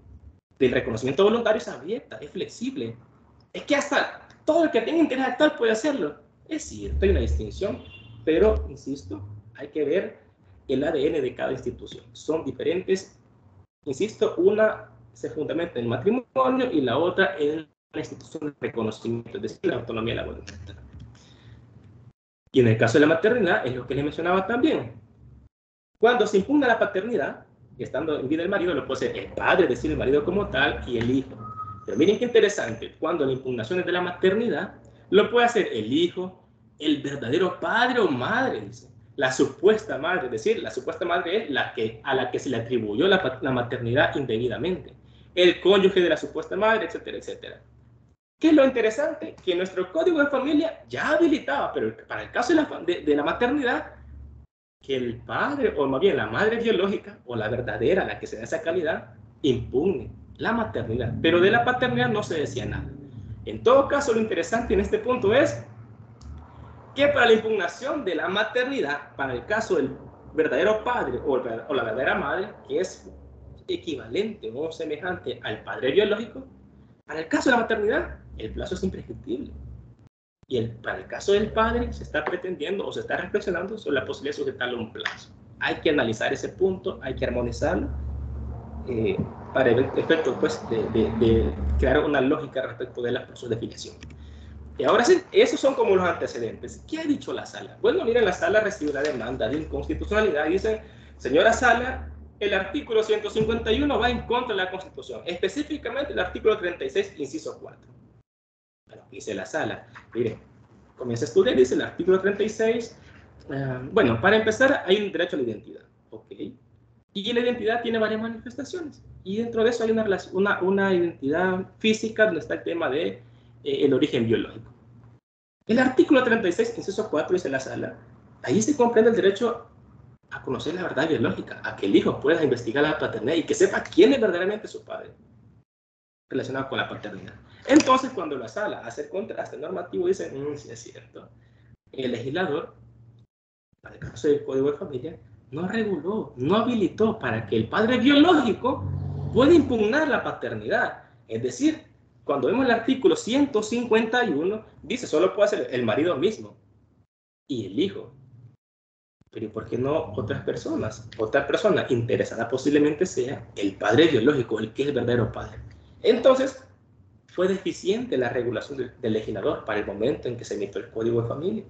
del reconocimiento voluntario es abierta, es flexible. Es que hasta todo el que tenga interés actual puede hacerlo. Es cierto, hay una distinción, pero, insisto, hay que ver el ADN de cada institución. Son diferentes. Insisto, una se fundamenta en el matrimonio y la otra en la institución de reconocimiento, es decir, la autonomía de la voluntad. Y en el caso de la maternidad, es lo que les mencionaba también. Cuando se impugna la paternidad, estando en vida el marido, lo puede ser el padre, es decir, el marido como tal, y el hijo. Pero miren qué interesante, cuando la impugnación es de la maternidad, lo puede hacer el hijo, el verdadero padre o madre, dice. La supuesta madre, es decir, la supuesta madre es a la que se le atribuyó la maternidad indebidamente. El cónyuge de la supuesta madre, etcétera, etcétera. ¿Qué es lo interesante? Que nuestro Código de Familia ya habilitaba, pero para el caso de la maternidad, que el padre, o más bien la madre biológica, o la verdadera, la que se da esa calidad, impugne la maternidad. Pero de la paternidad no se decía nada. En todo caso, lo interesante en este punto es que para la impugnación de la maternidad, para el caso del verdadero padre o la verdadera madre, que es equivalente o semejante al padre biológico, para el caso de la maternidad, el plazo es imprescriptible. Y para el caso del padre, se está pretendiendo o se está reflexionando sobre la posibilidad de sujetarle un plazo. Hay que analizar ese punto, hay que armonizarlo para el efecto pues, de crear una lógica respecto de los procesos de filiación. Y ahora sí, esos son como los antecedentes. ¿Qué ha dicho la sala? Bueno, miren, la sala recibe una demanda de inconstitucionalidad y dice, señora sala, el artículo 151 va en contra de la Constitución, específicamente el artículo 36, inciso 4. Bueno, dice la sala, miren, comienza a estudiar, dice el artículo 36, bueno, para empezar hay un derecho a la identidad, ¿ok? Y la identidad tiene varias manifestaciones, y dentro de eso hay una identidad física donde está el tema de el origen biológico. El artículo 36, inciso 4, dice la sala, ahí se comprende el derecho a conocer la verdad biológica, a que el hijo pueda investigar la paternidad y que sepa quién es verdaderamente su padre, relacionado con la paternidad. Entonces, cuando la sala hace el contraste normativo, dice, sí es cierto, el legislador, para el caso del Código de Familia, no reguló, no habilitó para que el padre biológico pueda impugnar la paternidad. Es decir, cuando vemos el artículo 151, dice, solo puede ser el marido mismo y el hijo. Pero ¿por qué no otras personas? Otra persona interesada posiblemente sea el padre biológico, el que es el verdadero padre. Entonces, fue deficiente la regulación del legislador para el momento en que se emitió el Código de Familia.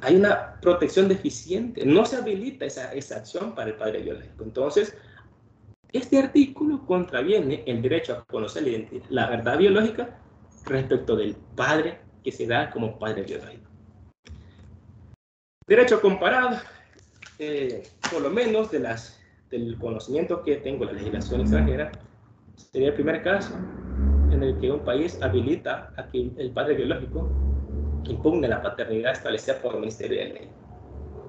Hay una protección deficiente, no se habilita esa acción para el padre biológico. Entonces, este artículo contraviene el derecho a conocer la verdad biológica respecto del padre que se da como padre biológico. Derecho comparado, por lo menos del conocimiento que tengo de la legislación extranjera, sería el primer caso en el que un país habilita a que el padre biológico impugne la paternidad establecida por el Ministerio de Ley.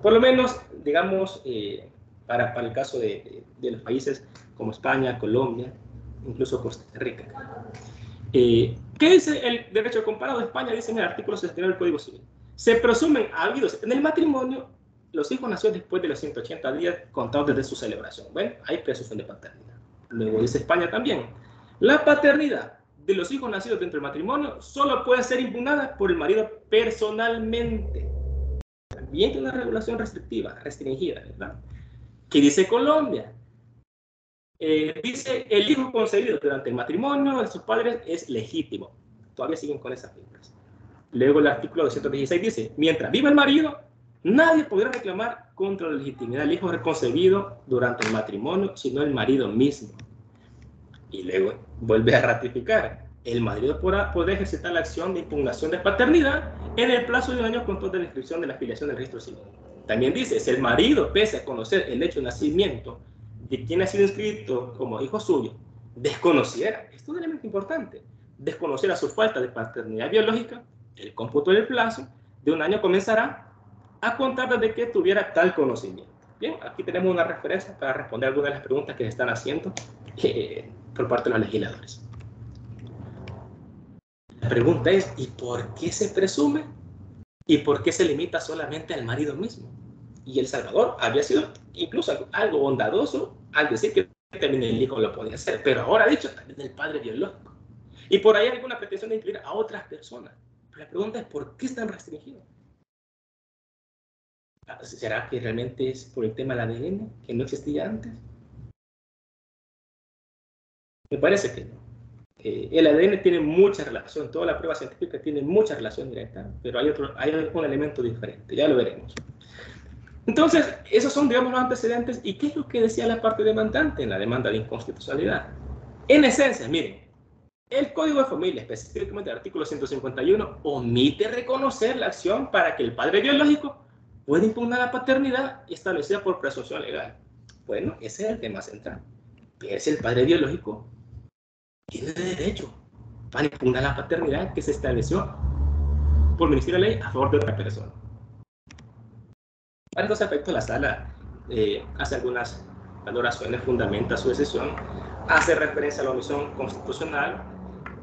Por lo menos, digamos, para el caso de los países como España, Colombia, incluso Costa Rica. ¿Qué dice el derecho comparado? España dice en el artículo 69 del Código Civil: se presumen habidos en el matrimonio los hijos nacidos después de los 180 días contados desde su celebración. Bueno, hay presunción de paternidad. Luego dice España también: la paternidad de los hijos nacidos dentro del matrimonio solo puede ser impugnada por el marido personalmente. También tiene una regulación restringida, ¿verdad? ¿Qué dice Colombia? Dice: el hijo concebido durante el matrimonio de sus padres es legítimo. Todavía siguen con esas figuras. Luego el artículo 216 dice: mientras viva el marido, nadie podrá reclamar contra la legitimidad del hijo concebido durante el matrimonio, sino el marido mismo. Y luego vuelve a ratificar: el marido podrá ejercitar la acción de impugnación de paternidad en el plazo de un año con toda la inscripción de la afiliación del registro civil. También dice: si el marido, pese a conocer el hecho de nacimiento de quien ha sido inscrito como hijo suyo, desconociera, esto es un elemento importante, desconociera su falta de paternidad biológica, el cómputo del plazo de un año comenzará a contar desde que tuviera tal conocimiento. Bien, aquí tenemos una referencia para responder algunas de las preguntas que se están haciendo por parte de los legisladores. La pregunta es: ¿y por qué se presume? ¿Y por qué se limita solamente al marido mismo? Y El Salvador había sido incluso algo bondadoso al decir que también el hijo lo podía hacer, pero ahora ha dicho también el padre biológico. Y por ahí hay alguna pretensión de incluir a otras personas. Pero la pregunta es: ¿por qué es tan restringido? ¿Será que realmente es por el tema del ADN, que no existía antes? Me parece que no. El ADN tiene mucha relación, toda la prueba científica tiene mucha relación directa, pero hay un elemento diferente, ya lo veremos. Entonces, esos son, digamos, los antecedentes. ¿Y qué es lo que decía la parte demandante en la demanda de inconstitucionalidad? En esencia, miren, el Código de Familia, específicamente el artículo 151, omite reconocer la acción para que el padre biológico pueda impugnar la paternidad establecida por presunción legal. Bueno, ese es el tema central. Es el padre biológico tiene derecho para impugnar la paternidad que se estableció por Ministerio de Ley a favor de otra persona. Para estos efectos, la sala hace algunas valoraciones, fundamenta su decisión, hace referencia a la omisión constitucional,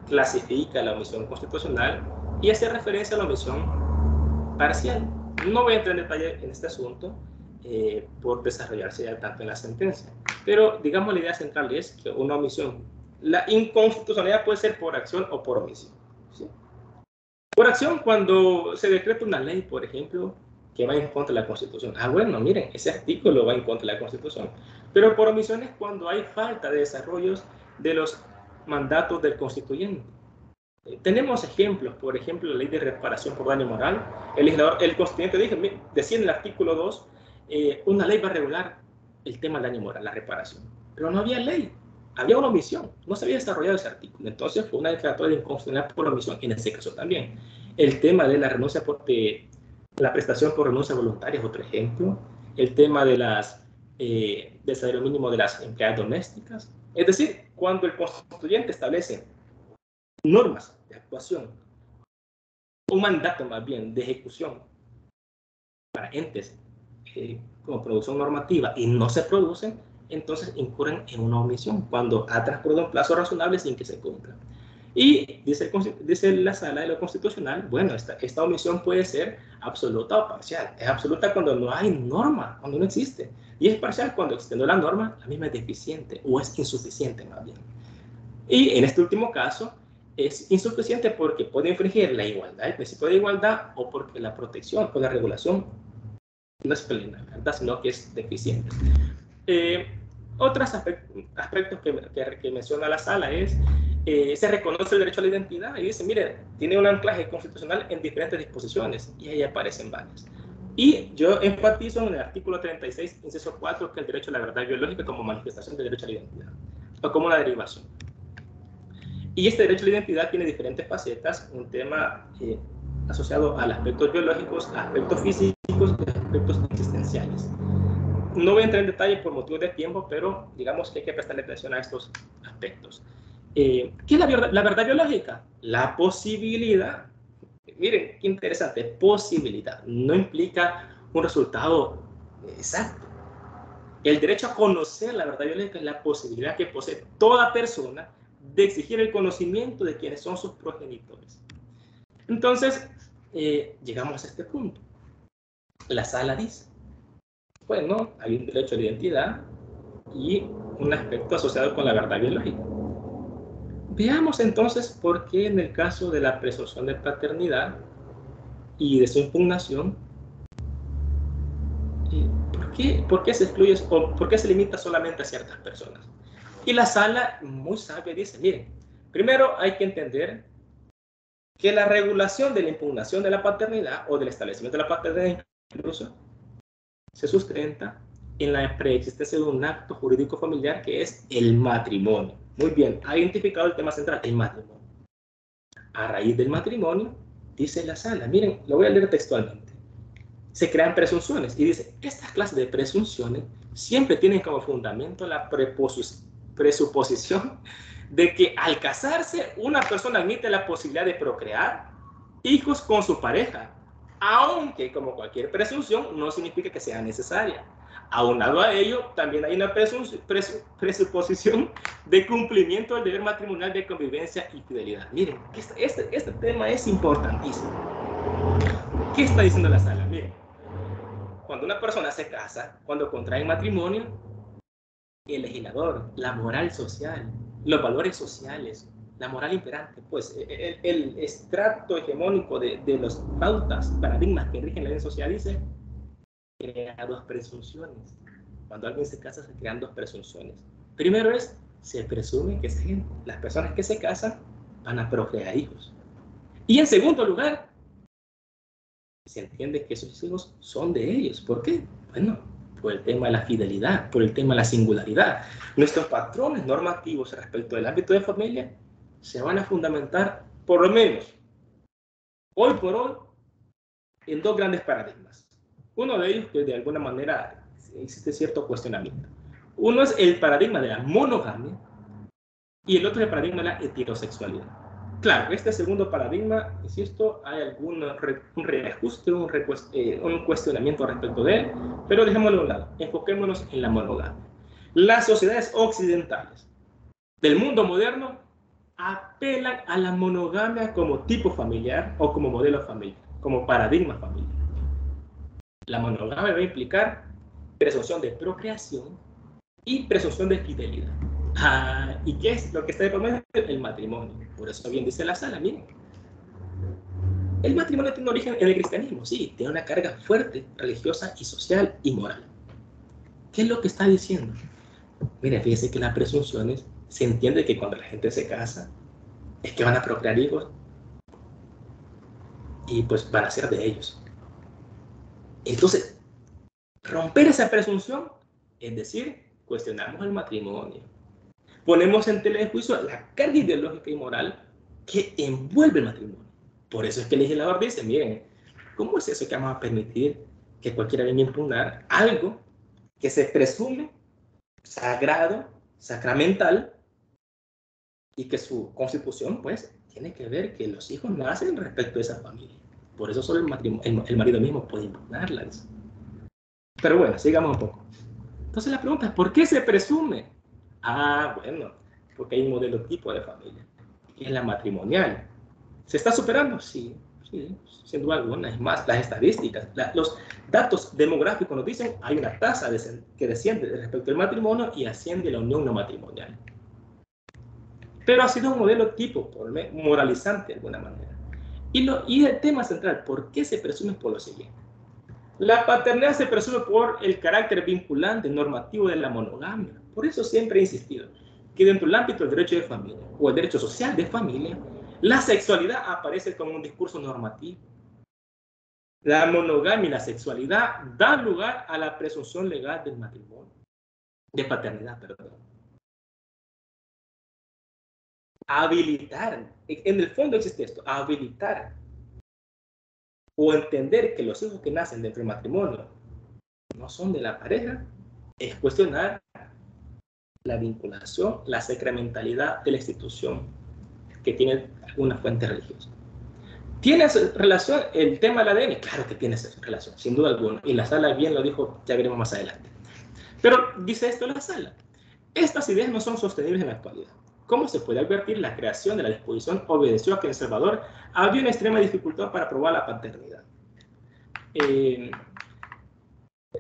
clasifica la omisión constitucional y hace referencia a la omisión parcial. No voy a entrar en detalle en este asunto por desarrollarse ya tanto en la sentencia, pero digamos la idea central es que una omisión, la inconstitucionalidad puede ser por acción o por omisión, ¿sí? Por acción, cuando se decreta una ley, por ejemplo, que va en contra de la Constitución. Bueno, miren, ese artículo va en contra de la Constitución. Pero por omisión es cuando hay falta de desarrollos de los mandatos del constituyente. Tenemos ejemplos, por ejemplo, la ley de reparación por daño moral. El constituyente decía en el artículo 2, una ley va a regular el tema del daño moral, la reparación. Pero no había ley, había una omisión, no se había desarrollado ese artículo. Entonces fue una declaratoria de inconstitucionalidad por omisión, en ese caso también. El tema de la renuncia la prestación por renuncia voluntaria es otro ejemplo. El tema de del salario mínimo de las empleadas domésticas. Es decir, cuando el constituyente establece normas de actuación, un mandato más bien de ejecución para entes como producción normativa y no se producen, entonces incurren en una omisión cuando ha transcurrido un plazo razonable sin que se cumpla. Y dice la sala de lo constitucional: bueno, esta omisión puede ser absoluta o parcial. Es absoluta cuando no hay norma, cuando no existe. Y es parcial cuando, existiendo la norma, la misma es deficiente o es insuficiente más bien. Y en este último caso, es insuficiente porque puede infringir la igualdad, el principio de igualdad, o porque la protección o la regulación no es plena, ¿verdad? Sino que es deficiente. Otros aspectos que menciona la sala es: se reconoce el derecho a la identidad y dice, mire, tiene un anclaje constitucional en diferentes disposiciones y ahí aparecen varias. Y yo enfatizo en el artículo 36, inciso 4, que es el derecho a la verdad biológica como manifestación del derecho a la identidad, o como una derivación. Y este derecho a la identidad tiene diferentes facetas, un tema asociado a aspectos biológicos, a aspectos físicos y aspectos existenciales. No voy a entrar en detalle por motivos de tiempo, pero digamos que hay que prestarle atención a estos aspectos. ¿Qué es la verdad biológica? La posibilidad. Miren, qué interesante, posibilidad. No implica un resultado exacto. El derecho a conocer la verdad biológica es la posibilidad que posee toda persona de exigir el conocimiento de quienes son sus progenitores. Entonces, llegamos a este punto. La sala dice, bueno, hay un derecho a la identidad y un aspecto asociado con la verdad biológica. Veamos entonces por qué en el caso de la presunción de paternidad y de su impugnación, ¿por qué se excluye o por qué se limita solamente a ciertas personas? Y la sala, muy sabia, dice, miren, primero hay que entender que la regulación de la impugnación de la paternidad o del establecimiento de la paternidad incluso se sustenta en la preexistencia de un acto jurídico familiar que es el matrimonio. Muy bien, ha identificado el tema central, el matrimonio. A raíz del matrimonio, dice la sala, miren, lo voy a leer textualmente, se crean presunciones y dice, estas clases de presunciones siempre tienen como fundamento la presuposición de que al casarse una persona admite la posibilidad de procrear hijos con su pareja, aunque como cualquier presunción no significa que sea necesaria. Aunado a ello, también hay una presuposición de cumplimiento del deber matrimonial de convivencia y fidelidad. Miren, este tema es importantísimo. ¿Qué está diciendo la sala? Miren, cuando una persona se casa, cuando contrae matrimonio, el legislador, la moral social, los valores sociales, la moral imperante, pues el extracto hegemónico de las pautas, paradigmas que rigen la vida social dice, crea dos presunciones. Cuando alguien se casa, se crean dos presunciones. Primero es, se presume que las personas que se casan van a procrear hijos. Y en segundo lugar, se entiende que esos hijos son de ellos. ¿Por qué? Bueno, por el tema de la fidelidad, por el tema de la singularidad. Nuestros patrones normativos respecto del ámbito de familia se van a fundamentar, por lo menos, hoy por hoy, en dos grandes paradigmas. Uno de ellos que de alguna manera existe cierto cuestionamiento. Uno es el paradigma de la monogamia y el otro es el paradigma de la heterosexualidad. Claro, este segundo paradigma, insisto, hay un reajuste, un cuestionamiento respecto de él, pero dejémoslo a un lado, enfoquémonos en la monogamia. Las sociedades occidentales del mundo moderno apelan a la monogamia como tipo familiar o como modelo familiar, como paradigma familiar. La monogamia va a implicar presunción de procreación y presunción de fidelidad. ¿Y qué es lo que está de por medio? El matrimonio. Por eso bien dice la sala, miren. El matrimonio tiene origen en el cristianismo, sí, tiene una carga fuerte, religiosa y social y moral. ¿Qué es lo que está diciendo? Mire, fíjese que las presunciones se entiende que cuando la gente se casa es que van a procrear hijos y pues van a ser de ellos. Entonces, romper esa presunción, es decir, cuestionamos el matrimonio. Ponemos en tela de juicio la carga ideológica y moral que envuelve el matrimonio. Por eso es que el legislador dice, miren, ¿cómo es eso que vamos a permitir que cualquiera venga a impugnar algo que se presume sagrado, sacramental, y que su constitución, pues, tiene que ver que los hijos nacen respecto a esa familia? Por eso solo el marido mismo puede impugnarla. Pero bueno, sigamos un poco. Entonces la pregunta es, ¿por qué se presume? Bueno, porque hay un modelo tipo de familia, que es la matrimonial. ¿Se está superando? Sí, sin duda alguna. Es más, las estadísticas, los datos demográficos nos dicen hay una tasa que desciende respecto al matrimonio y asciende la unión no matrimonial. Pero ha sido un modelo tipo, moralizante de alguna manera. Y el tema central, ¿por qué se presume? Por lo siguiente. La paternidad se presume por el carácter vinculante, normativo de la monogamia. Por eso siempre he insistido que dentro del ámbito del derecho de familia o el derecho social de familia, la sexualidad aparece como un discurso normativo. La monogamia y la sexualidad dan lugar a la presunción legal del matrimonio, de paternidad, perdón. Habilitar, en el fondo existe esto, habilitar o entender que los hijos que nacen dentro del matrimonio no son de la pareja, es cuestionar la vinculación, la sacramentalidad de la institución que tiene alguna fuente religiosa. ¿Tiene relación el tema del ADN? Claro que tiene esa relación, sin duda alguna. Y la sala bien lo dijo, ya veremos más adelante. Pero dice esto la sala: estas ideas no son sostenibles en la actualidad. Como se puede advertir, la creación de la disposición obedeció a que en El Salvador había una extrema dificultad para probar la paternidad.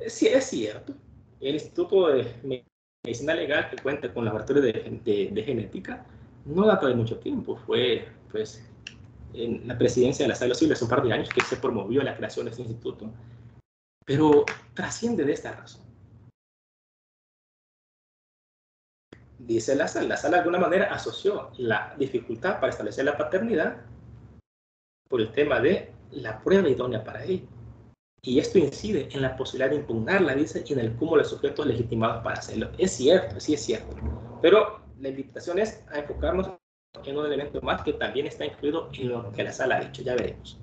Sí, es cierto. El Instituto de Medicina Legal, que cuenta con laboratorio de genética, no data de mucho tiempo. Fue, pues, en la presidencia de la Sala de los Siglos hace un par de años que se promovió la creación de este instituto, pero trasciende de esta razón. Dice la sala de alguna manera asoció la dificultad para establecer la paternidad por el tema de la prueba idónea para ello. Y esto incide en la posibilidad de impugnarla, dice, y en el cúmulo de sujetos legitimados para hacerlo. Es cierto, sí es cierto. Pero la invitación es a enfocarnos en un elemento más que también está incluido en lo que la sala ha dicho, ya veremos.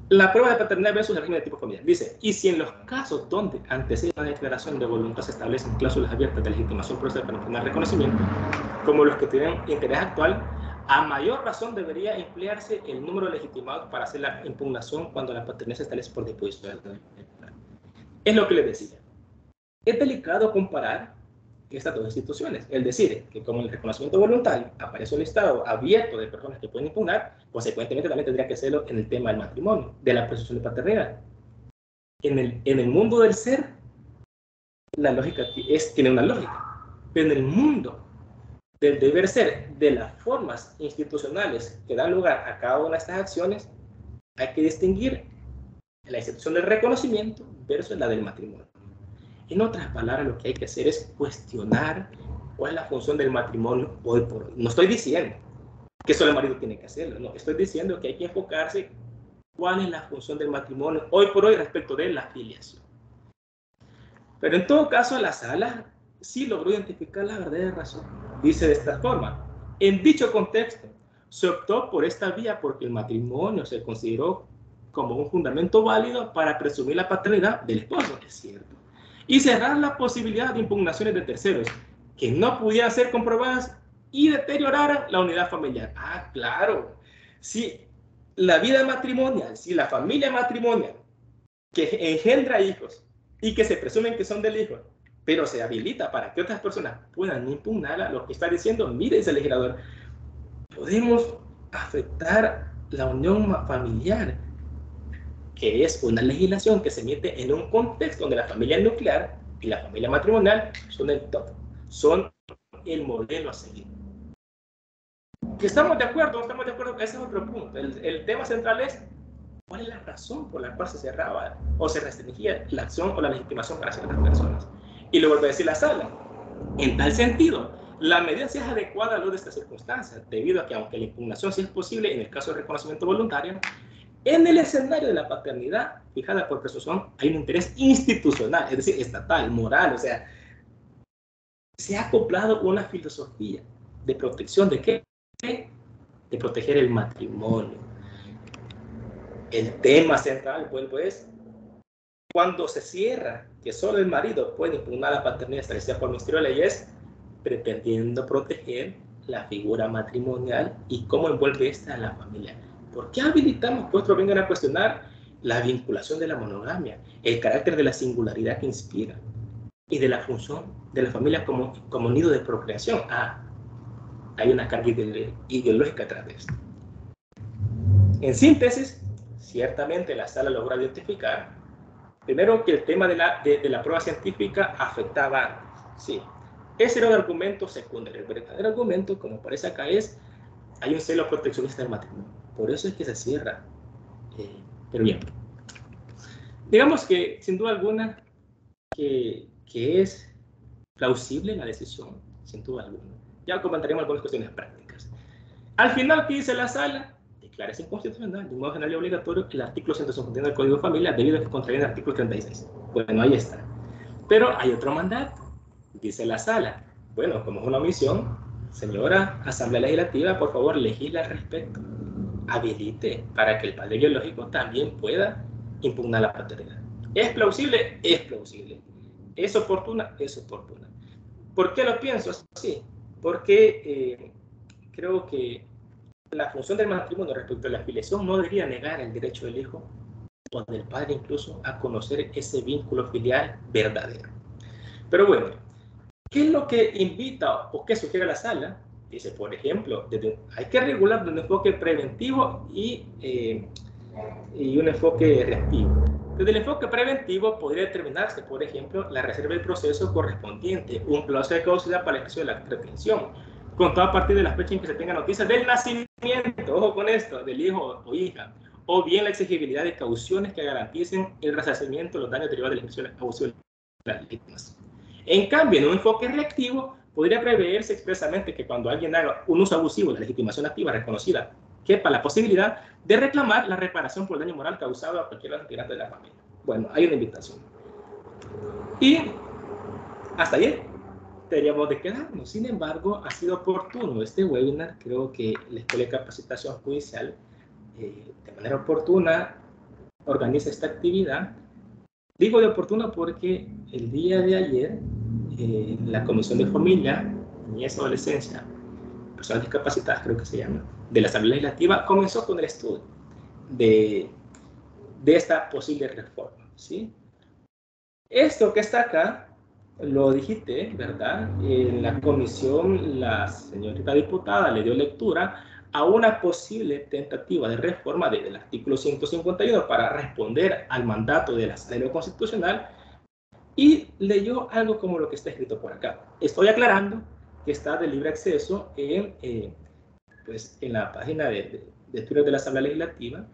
La prueba de paternidad versus el régimen de tipo familiar. Dice, y si en los casos donde antecede una declaración de voluntad se establecen cláusulas abiertas de legitimación procesal para impugnar reconocimiento, como los que tienen interés actual, a mayor razón debería emplearse el número legitimado para hacer la impugnación cuando la paternidad se establece por disposición. Es lo que les decía. Es delicado comparar estas dos instituciones. Es decir, que como el reconocimiento voluntario aparece un listado abierto de personas que pueden impugnar, consecuentemente también tendría que hacerlo en el tema del matrimonio, de la presunción de paternidad. En el mundo del ser, la lógica tiene una lógica, pero en el mundo del deber ser, de las formas institucionales que dan lugar a cada una de estas acciones, hay que distinguir la institución del reconocimiento versus la del matrimonio. En otras palabras, lo que hay que hacer es cuestionar cuál es la función del matrimonio hoy por hoy. No estoy diciendo que solo el marido tiene que hacerlo, no, estoy diciendo que hay que enfocarse cuál es la función del matrimonio hoy por hoy respecto de la filiación. Pero en todo caso, la sala sí logró identificar la verdadera razón. Dice de esta forma: en dicho contexto, se optó por esta vía porque el matrimonio se consideró como un fundamento válido para presumir la paternidad del esposo, es cierto, y cerrar la posibilidad de impugnaciones de terceros que no pudieran ser comprobadas y deterioraran la unidad familiar. Ah, claro. Si la vida matrimonial, si la familia matrimonial que engendra hijos y que se presumen que son del hijo, pero se habilita para que otras personas puedan impugnarla, lo que está diciendo, mire, dice el legislador, podemos afectar la unión familiar, que es una legislación que se emite en un contexto donde la familia nuclear y la familia matrimonial son el top, son el modelo a seguir. ¿Que estamos de acuerdo? ¿No estamos de acuerdo? Ese es otro punto. El tema central es cuál es la razón por la cual se cerraba o se restringía la acción o la legitimación para ciertas personas. Y lo vuelve a decir la sala. En tal sentido, la medida sí es adecuada a lo de estas circunstancias, debido a que aunque la impugnación sí es posible en el caso de reconocimiento voluntario, en el escenario de la paternidad fijada por presunción hay un interés institucional, es decir, estatal, moral, o sea, se ha acoplado una filosofía de protección de ¿qué? De proteger el matrimonio. El tema central, pues, cuando se cierra que solo el marido puede impugnar la paternidad establecida por el Ministerio de Leyes, pretendiendo proteger la figura matrimonial y cómo envuelve esta a la familia. ¿Por qué habilitamos que otros vengan a cuestionar la vinculación de la monogamia, el carácter de la singularidad que inspira y de la función de la familia como nido de procreación? Ah, hay una carga ideológica atrás de esto. En síntesis, ciertamente la sala logró identificar, primero, que el tema de la prueba científica afectaba, sí, ese era un argumento secundario. El verdadero argumento, como aparece acá, es hay un celo proteccionista del matrimonio. Por eso es que se cierra. Pero bien, digamos que sin duda alguna que es plausible la decisión, sin duda alguna. Ya comentaremos algunas cuestiones prácticas. Al final, ¿qué dice la sala? De declara es inconstitucional de un modo general y obligatorio el artículo 151 del Código de Familia debido a que contraviene el artículo 36. Bueno, ahí está. Pero hay otro mandato, dice la sala. Bueno, como es una omisión, señora Asamblea Legislativa, por favor, legisla al respecto. Habilite para que el padre biológico también pueda impugnar la paternidad. ¿Es plausible? Es plausible. ¿Es oportuna? Es oportuna. ¿Por qué lo pienso así? Porque creo que la función del matrimonio respecto a la filiación no debería negar el derecho del hijo o del padre incluso a conocer ese vínculo filial verdadero. Pero bueno, ¿qué es lo que invita o qué sugiere la sala? Dice, por ejemplo, hay que regular de un enfoque preventivo y un enfoque reactivo. Desde el enfoque preventivo podría determinarse, por ejemplo, la reserva del proceso correspondiente, un plazo de caducidad para el ejercicio de la retención, contado a partir de la fecha en que se tenga noticias del nacimiento, ojo con esto, del hijo o hija, o bien la exigibilidad de cauciones que garanticen el resarcimiento de los daños derivados de la ejecución abusiva de las víctimas. En cambio, en un enfoque reactivo, podría preverse expresamente que cuando alguien haga un uso abusivo de la legitimación activa reconocida, quepa la posibilidad de reclamar la reparación por el daño moral causado a cualquier integrante de la familia. Bueno, hay una invitación. Y hasta ayer deberíamos de quedarnos. Sin embargo, ha sido oportuno este webinar. Creo que la Escuela de Capacitación Judicial, de manera oportuna, organiza esta actividad. Digo de oportuno porque el día de ayer, la Comisión de Familia, Niñez y Adolescencia, Personas Discapacitadas, creo que se llama, de la Asamblea Legislativa, comenzó con el estudio de esta posible reforma, ¿sí? Esto que está acá, lo dijiste, ¿verdad? En la comisión, la señorita diputada le dio lectura a una posible tentativa de reforma del artículo 151 para responder al mandato de la Asamblea Constitucional y leyó algo como lo que está escrito por acá. Estoy aclarando que está de libre acceso en la página de estudios de la Asamblea Legislativa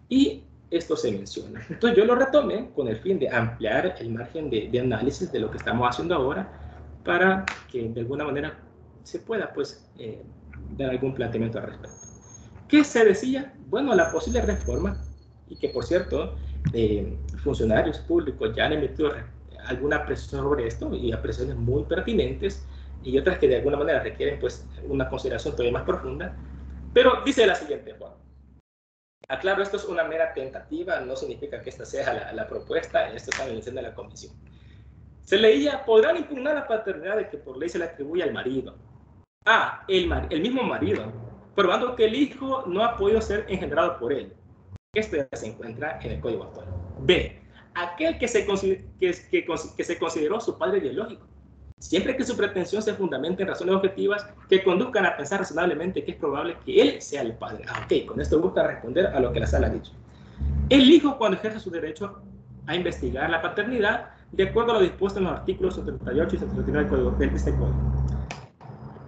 y esto se menciona. Entonces yo lo retomé con el fin de ampliar el margen de análisis de lo que estamos haciendo ahora para que de alguna manera se pueda dar algún planteamiento al respecto. ¿Qué se decía? Bueno, la posible reforma, y que por cierto, funcionarios públicos ya han emitido alguna presión sobre esto y apreciaciones muy pertinentes y otras que de alguna manera requieren una consideración todavía más profunda, pero dice de la siguiente forma. Aclaro, esto es una mera tentativa, no significa que esta sea la propuesta, esto está en el seno de la comisión. Se leía, podrán impugnar la paternidad de que por ley se le atribuye al marido. A, el mismo marido, probando que el hijo no ha podido ser engendrado por él. Esto ya se encuentra en el Código actual. B, aquel que se consideró su padre biológico, siempre que su pretensión se fundamente en razones objetivas que conduzcan a pensar razonablemente que es probable que él sea el padre. Ok, con esto busca responder a lo que la sala ha dicho. El hijo, cuando ejerce su derecho a investigar la paternidad, de acuerdo a lo dispuesto en los artículos 78 y 79 de este código.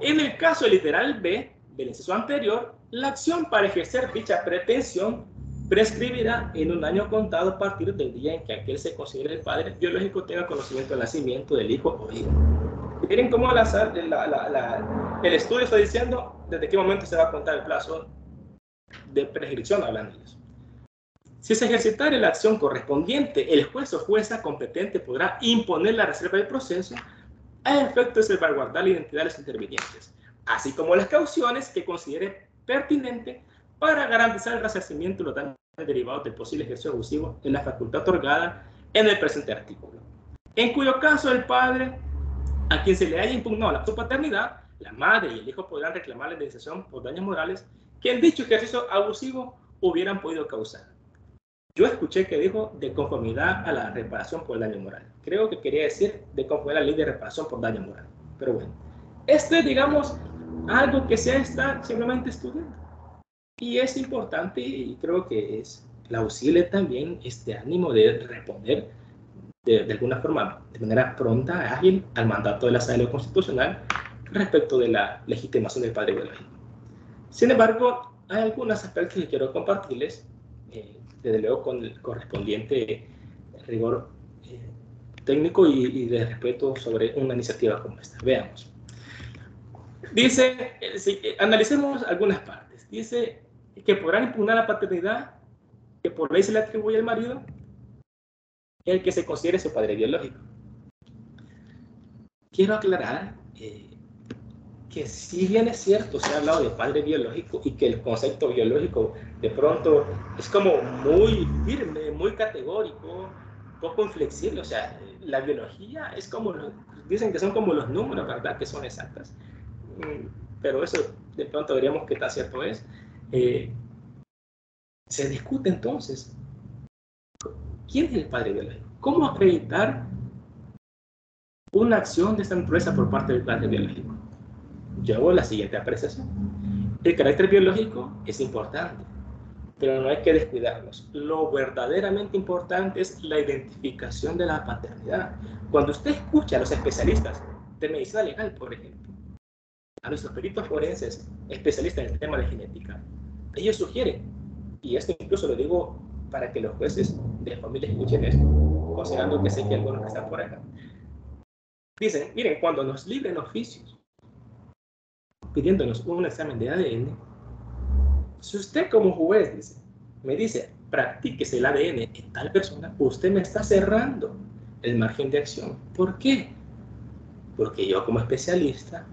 En el caso literal B, del inciso anterior, la acción para ejercer dicha pretensión prescribirá en un año contado a partir del día en que aquel se considere el padre biológico tenga conocimiento del nacimiento del hijo o hija. Miren cómo el estudio está diciendo desde qué momento se va a contar el plazo de prescripción hablando de eso. Si se ejercitare la acción correspondiente, el juez o jueza competente podrá imponer la reserva del proceso a efecto de salvaguardar la identidad de los intervinientes, así como las cauciones que considere pertinente para garantizar el resarcimiento de los daños derivados del posible ejercicio abusivo de la facultad otorgada en el presente artículo. En cuyo caso el padre a quien se le haya impugnado su paternidad, la madre y el hijo podrán reclamar la indemnización por daños morales que en dicho ejercicio abusivo hubieran podido causar. Yo escuché que dijo de conformidad a la reparación por daño moral. Creo que quería decir de conformidad a la ley de reparación por daño moral. Pero bueno, esto es, digamos, algo que se está simplemente estudiando. Y es importante y creo que es plausible también este ánimo de responder de alguna forma, de manera pronta, ágil, al mandato de la Asamblea Constitucional respecto de la legitimación del padre biológico. Sin embargo, hay algunos aspectos que quiero compartirles, desde luego con el correspondiente rigor técnico y de respeto sobre una iniciativa como esta. Veamos. Dice, analicemos algunas partes. Dice, que podrán impugnar la paternidad que por ley se le atribuye al marido, el que se considere su padre biológico. Quiero aclarar que si bien es cierto, se ha hablado de padre biológico y que el concepto biológico de pronto es como muy firme, muy categórico, poco inflexible. O sea, la biología es como, dicen que son como los números, ¿verdad? Que son exactas. Pero eso de pronto veríamos qué tan cierto es. Se discute entonces, ¿quién es el padre biológico? ¿Cómo acreditar una acción de esta naturaleza por parte del padre biológico? Yo hago la siguiente apreciación. El carácter biológico es importante, pero no hay que descuidarnos. Lo verdaderamente importante es la identificación de la paternidad. Cuando usted escucha a los especialistas de medicina legal, por ejemplo, a nuestros peritos forenses especialistas en el tema de genética, ellos sugieren, y esto incluso lo digo para que los jueces de familia escuchen esto, considerando que sé que algunos que están por acá, dicen, miren, cuando nos libren oficios pidiéndonos un examen de ADN, si usted como juez dice, me dice, practíquese el ADN en tal persona, usted me está cerrando el margen de acción. ¿Por qué? Porque yo como especialista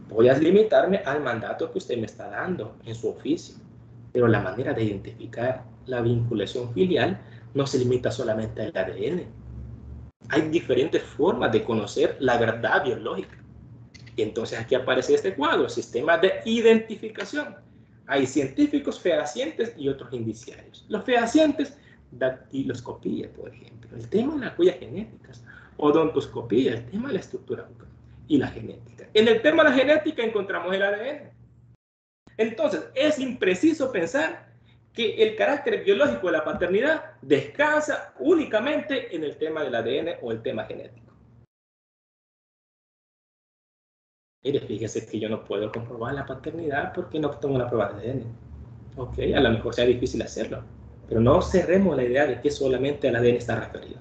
voy a limitarme al mandato que usted me está dando en su oficio. Pero la manera de identificar la vinculación filial no se limita solamente al ADN. Hay diferentes formas de conocer la verdad biológica. Y entonces aquí aparece este cuadro, sistema de identificación. Hay científicos fehacientes y otros indiciarios. Los fehacientes, dactiloscopía, por ejemplo, el tema de las huellas genéticas, odontoscopía, el tema de la estructura bucal y la genética. En el tema de la genética encontramos el ADN. Entonces, es impreciso pensar que el carácter biológico de la paternidad descansa únicamente en el tema del ADN o el tema genético. Mire, fíjese que yo no puedo comprobar la paternidad porque no tengo una prueba de ADN. Ok, a lo mejor sea difícil hacerlo, pero no cerremos la idea de que solamente al ADN está referido.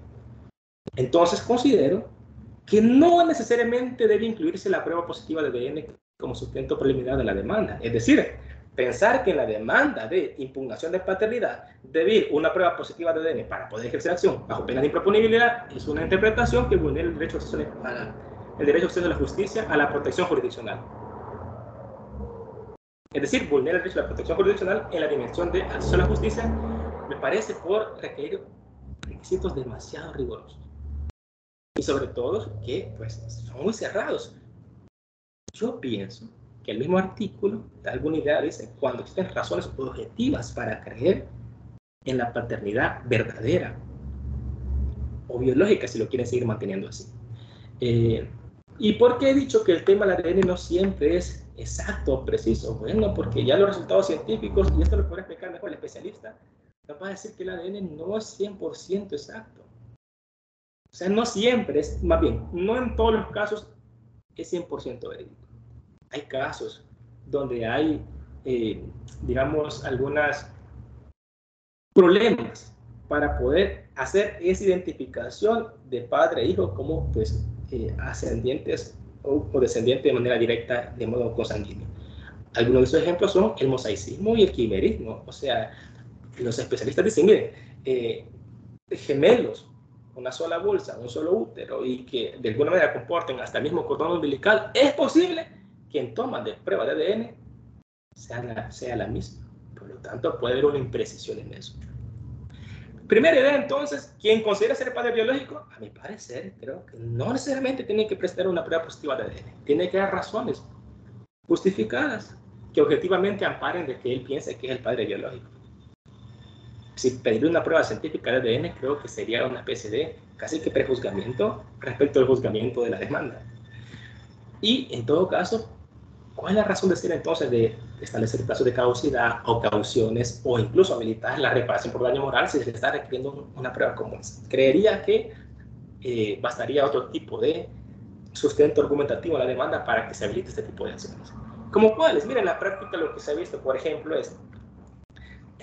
Entonces considero que no necesariamente debe incluirse la prueba positiva de ADN como sustento preliminar de la demanda. Es decir, pensar que en la demanda de impugnación de paternidad debe ir una prueba positiva de ADN para poder ejercer acción bajo pena de improponibilidad es una interpretación que vulnera el derecho de acceso a la justicia a la protección jurisdiccional. Es decir, vulnera el derecho a la protección jurisdiccional en la dimensión de acceso a la justicia, me parece por requerir requisitos demasiado rigurosos. Y sobre todo que pues, son muy cerrados. Yo pienso que el mismo artículo da alguna idea, dice, cuando existen razones objetivas para creer en la paternidad verdadera o biológica, si lo quieren seguir manteniendo así. ¿Y por qué he dicho que el tema del ADN no siempre es exacto o preciso? Bueno, porque ya los resultados científicos, y esto lo podrá explicar mejor el especialista, nos va a decir que el ADN no es 100% exacto. O sea, no siempre, es más bien, no en todos los casos es 100% verídico. Hay casos donde hay, digamos, algunos problemas para poder hacer esa identificación de padre e hijo como pues, ascendientes o descendientes de manera directa, de modo consanguíneo. Algunos de esos ejemplos son el mosaicismo y el quimerismo. O sea, los especialistas dicen, miren, gemelos, una sola bolsa, un solo útero y que de alguna manera comporten hasta el mismo cordón umbilical, es posible que en toma de prueba de ADN sea la misma. Por lo tanto, puede haber una imprecisión en eso. Primera idea, entonces, quien considera ser padre biológico, a mi parecer, creo que no necesariamente tiene que prestar una prueba positiva de ADN. Tiene que dar razones justificadas que objetivamente amparen de que él piense que es el padre biológico. Si pedir una prueba científica de ADN, creo que sería una especie de casi que prejuzgamiento respecto al juzgamiento de la demanda. Y, en todo caso, ¿cuál es la razón de ser entonces de establecer plazos de caducidad o cauciones o incluso habilitar la reparación por daño moral si se le está requiriendo una prueba como esa? Creería que bastaría otro tipo de sustento argumentativo a la demanda para que se habilite este tipo de acciones. ¿Como cuáles? Miren, en la práctica lo que se ha visto, por ejemplo, es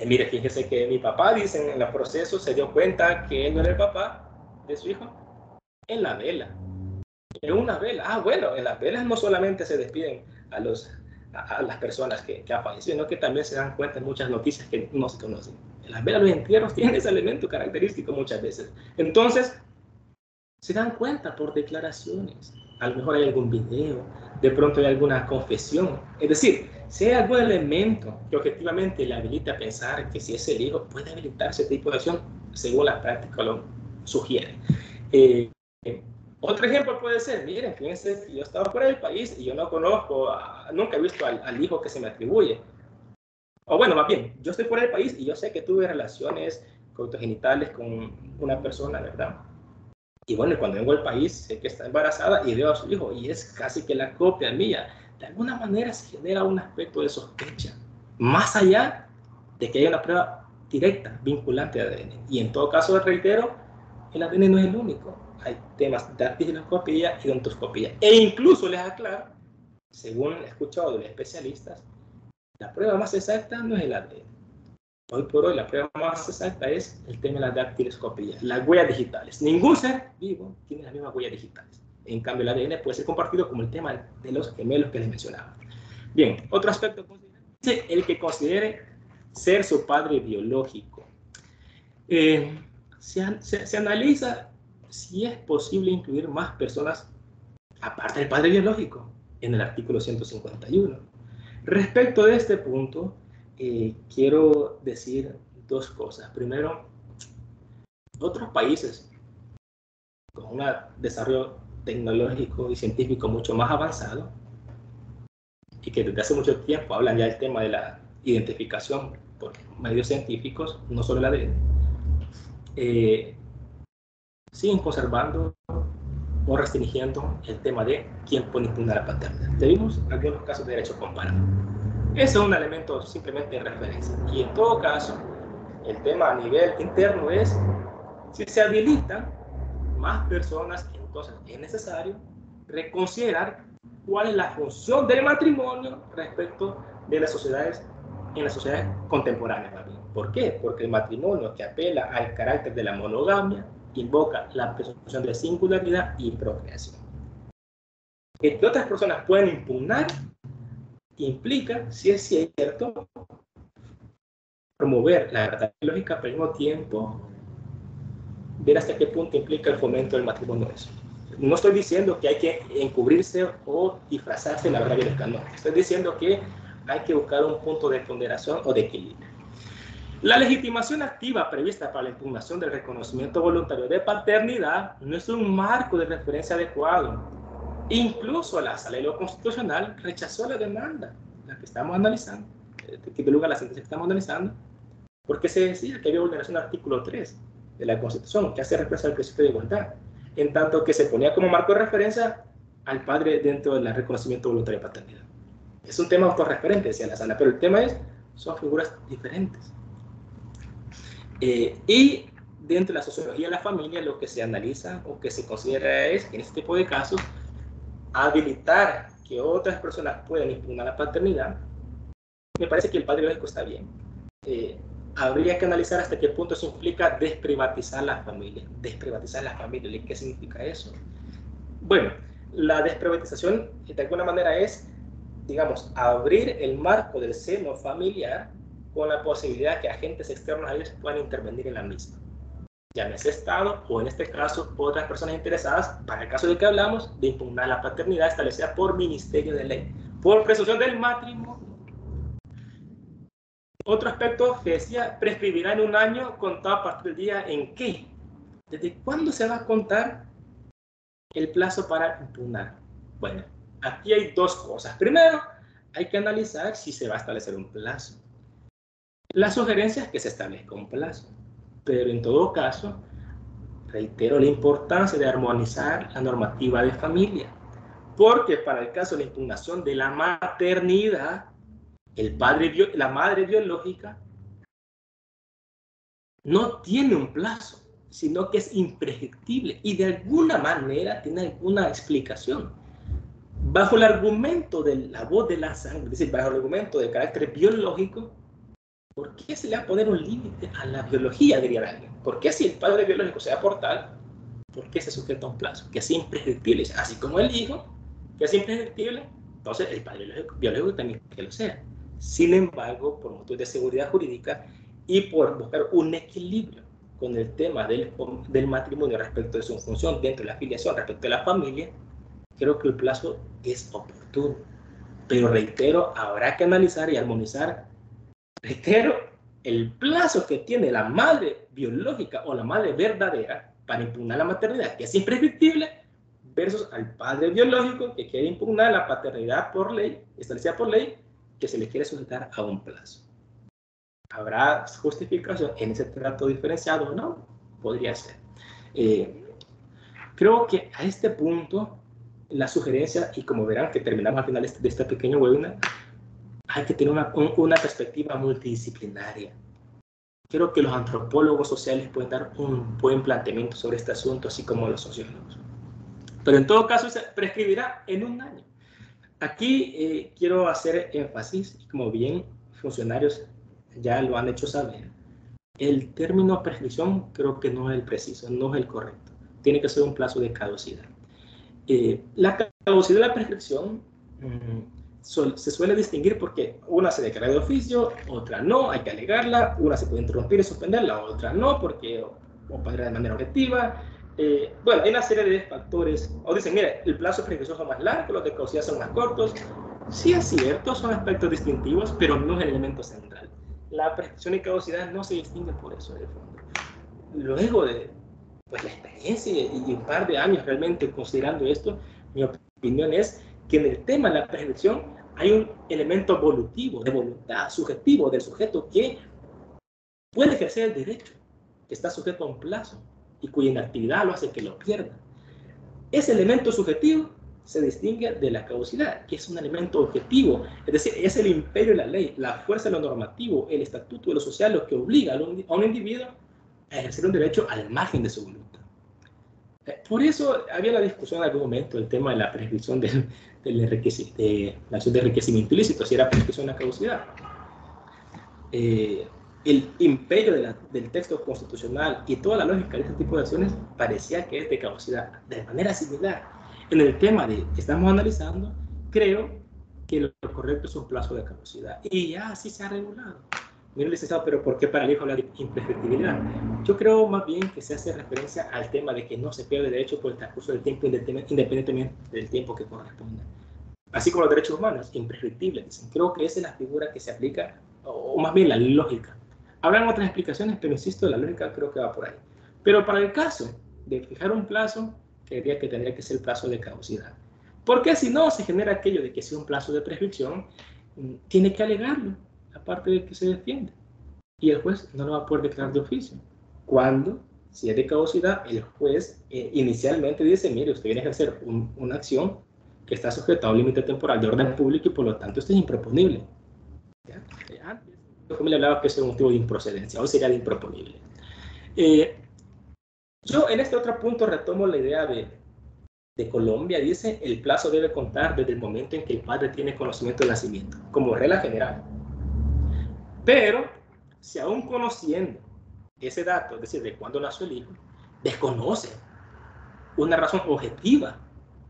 mire, fíjese que mi papá, dicen, en el proceso se dio cuenta que él no era el papá de su hijo en la vela. En una vela. Ah, bueno, en las velas no solamente se despiden a a las personas que han fallecido, sino que también se dan cuenta de muchas noticias que no se conocen. Las velas, los entierros tienen ese elemento característico muchas veces. Entonces, se dan cuenta por declaraciones. A lo mejor hay algún video, de pronto hay alguna confesión. Es decir, si hay algún elemento que objetivamente le habilita a pensar que si es el hijo, puede habilitarse ese tipo de acción según la práctica lo sugiere. Otro ejemplo puede ser, miren, fíjense que yo estaba fuera del país y yo no conozco, nunca he visto al hijo que se me atribuye. O bueno, más bien, yo estoy fuera del país y yo sé que tuve relaciones coitogenitales con una persona, ¿verdad? Y bueno, cuando vengo al país, sé que está embarazada y veo a su hijo y es casi que la copia mía. De alguna manera se genera un aspecto de sospecha, más allá de que haya una prueba directa, vinculante de ADN. Y en todo caso, reitero, el ADN no es el único. Hay temas de dactiloscopía y odontoscopía. E incluso les aclaro, según he escuchado de los especialistas, la prueba más exacta no es el ADN. Hoy por hoy la prueba más exacta es el tema de la dactiloscopía, las huellas digitales. Ningún ser vivo tiene las mismas huellas digitales. En cambio, el ADN puede ser compartido como el tema de los gemelos que les mencionaba. Bien, otro aspecto es el que considere ser su padre biológico. Se analiza si es posible incluir más personas aparte del padre biológico en el artículo 151. Respecto de este punto, quiero decir dos cosas. Primero, otros países con un desarrollo tecnológico y científico mucho más avanzado y que desde hace mucho tiempo hablan ya del tema de la identificación por medios científicos, no solo la ADN, siguen conservando o restringiendo el tema de quién puede impugnar la paternidad. Tenemos algunos casos de derecho comparado. Ese es un elemento simplemente de referencia. Y en todo caso, el tema a nivel interno es si se habilitan más personas, entonces es necesario reconsiderar cuál es la función del matrimonio respecto de las sociedades en las sociedades contemporáneas. ¿Por qué? Porque el matrimonio que apela al carácter de la monogamia invoca la presunción de singularidad y procreación. Que otras personas pueden impugnar implica, si es cierto, promover la verdad biológica, pero al mismo tiempo ver hasta qué punto implica el fomento del matrimonio eso. No estoy diciendo que hay que encubrirse o disfrazarse de la verdad biológica, no. Estoy diciendo que hay que buscar un punto de ponderación o de equilibrio. La legitimación activa prevista para la impugnación del reconocimiento voluntario de paternidad no es un marco de referencia adecuado. Incluso la Sala de lo Constitucional rechazó la demanda, la que estamos analizando, que dio lugar a la sentencia que estamos analizando, porque se decía que había vulneración del artículo 3 de la Constitución, que hace referencia al principio de igualdad, en tanto que se ponía como marco de referencia al padre dentro del reconocimiento voluntario de paternidad. Es un tema autorreferente, decía la Sala, pero el tema es, son figuras diferentes. Y dentro de la sociología de la familia, lo que se analiza o que se considera es, en este tipo de casos, habilitar que otras personas puedan impugnar la paternidad. Me parece que el padre biológico está bien. Habría que analizar hasta qué punto eso implica desprivatizar la familia. Desprivatizar la familia, ¿y qué significa eso? Bueno, la desprivatización de alguna manera es, digamos, abrir el marco del seno familiar con la posibilidad que agentes externos a ellos puedan intervenir en la misma. Llámese Estado o en este caso otras personas interesadas, para el caso del que hablamos, de impugnar la paternidad establecida por Ministerio de Ley, por presunción del matrimonio. Otro aspecto que decía, prescribirá en un año contado a partir del día en que. ¿Desde cuándo se va a contar el plazo para impugnar? Bueno, aquí hay dos cosas. Primero, hay que analizar si se va a establecer un plazo. La sugerencia es que se establezca un plazo, pero en todo caso, reitero la importancia de armonizar la normativa de familia, porque para el caso de la impugnación de la maternidad, la madre biológica no tiene un plazo, sino que es imprescriptible y de alguna manera tiene alguna explicación. Bajo el argumento de la voz de la sangre, es decir, bajo el argumento de carácter biológico, ¿por qué se le va a poner un límite a la biología, diría alguien? ¿Por qué si el padre biológico sea portal, por qué se sujeta a un plazo? Que es imprescriptible, así como el hijo, que es imprescriptible, entonces el padre biológico también que lo sea. Sin embargo, por motivos de seguridad jurídica y por buscar un equilibrio con el tema del matrimonio respecto de su función dentro de la filiación, respecto de la familia, creo que el plazo es oportuno. Pero reitero, habrá que analizar y armonizar, reitero, el plazo que tiene la madre biológica o la madre verdadera para impugnar la maternidad, que es imprescriptible, versus al padre biológico que quiere impugnar la paternidad por ley, establecida por ley, que se le quiere sujetar a un plazo. ¿Habrá justificación en ese trato diferenciado o no? Podría ser. Creo que a este punto, la sugerencia, y como verán que terminamos al final de este pequeño webinar, hay que tener una perspectiva multidisciplinaria. Creo que los antropólogos sociales pueden dar un buen planteamiento sobre este asunto, así como los sociólogos. Pero en todo caso, se prescribirá en un año. Aquí quiero hacer énfasis, como bien funcionarios ya lo han hecho saber, el término prescripción creo que no es el preciso, no es el correcto. Tiene que ser un plazo de caducidad. La caducidad de la prescripción se suele distinguir porque una se declara de oficio, otra no, hay que alegarla, una se puede interrumpir y suspender, la otra no, porque o padre de manera objetiva. Bueno, hay una serie de factores. O dicen, mire, el plazo de prescripción son más largos, los de caducidad son más cortos. Sí es cierto, son aspectos distintivos, pero no es el elemento central. La prescripción y caducidad no se distinguen por eso, de fondo. Luego de pues, la experiencia y un par de años realmente considerando esto, mi opinión es que en el tema de la prescripción hay un elemento volutivo, de voluntad, subjetivo del sujeto que puede ejercer el derecho, que está sujeto a un plazo y cuya inactividad lo hace que lo pierda. Ese elemento subjetivo se distingue de la caducidad, que es un elemento objetivo, es decir, es el imperio de la ley, la fuerza de lo normativo, el estatuto de lo social, lo que obliga a un individuo a ejercer un derecho al margen de su voluntad. Por eso había la discusión en algún momento del tema de la prescripción de la acción de enriquecimiento ilícito, si era prescripción o la caducidad. El imperio del texto constitucional y toda la lógica de este tipo de acciones parecía que es de caducidad. De manera similar, en el tema que estamos analizando, creo que lo correcto es un plazo de caducidad. Y ya así se ha regulado. Mire, licenciado, pero ¿por qué para el hijo hablar de imprescriptibilidad? Yo creo más bien que se hace referencia al tema de que no se pierde derecho por el transcurso del tiempo independientemente del tiempo que corresponda. Así como los derechos humanos, imprescriptibles, dicen. Creo que esa es la figura que se aplica, o más bien la lógica. Habrán otras explicaciones, pero insisto, la lógica creo que va por ahí. Pero para el caso de fijar un plazo, creería que tendría que ser el plazo de caducidad. Porque si no, se genera aquello de que si un plazo de prescripción, tiene que alegarlo, aparte de que se defiende. Y el juez no lo va a poder declarar de oficio. Cuando, si es de caducidad, el juez inicialmente dice, mire, usted viene a ejercer una acción que está sujeta a un límite temporal de orden público y por lo tanto esto es improponible. Antes, como le hablaba que eso es un motivo de improcedencia, hoy sería de improponible. Yo en este otro punto retomo la idea de Colombia. Dice, el plazo debe contar desde el momento en que el padre tiene conocimiento del nacimiento, como regla general. Pero, si aún conociendo ese dato, es decir, de cuándo nació el hijo, desconoce una razón objetiva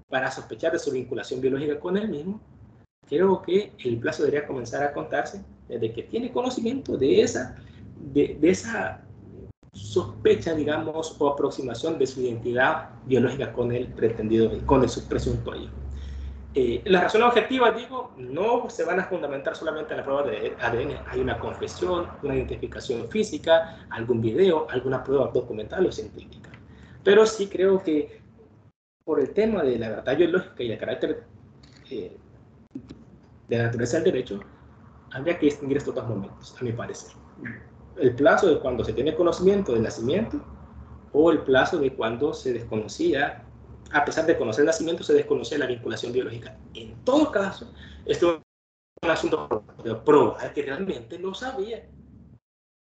para sospechar de su vinculación biológica con él mismo, creo que el plazo debería comenzar a contarse desde que tiene conocimiento de esa sospecha, digamos, o aproximación de su identidad biológica con el pretendido, con el presunto hijo. Las razones objetivas, digo, no se van a fundamentar solamente en la prueba de ADN. Hay una confesión, una identificación física, algún video, alguna prueba documental o científica. Pero sí creo que por el tema de la verdad biológica y el carácter de la naturaleza del derecho, habría que distinguir estos dos momentos, a mi parecer. El plazo de cuando se tiene conocimiento del nacimiento o el plazo de cuando se desconocía, a pesar de conocer el nacimiento, se desconocía la vinculación biológica. En todo caso, esto es un asunto de probar que realmente no sabía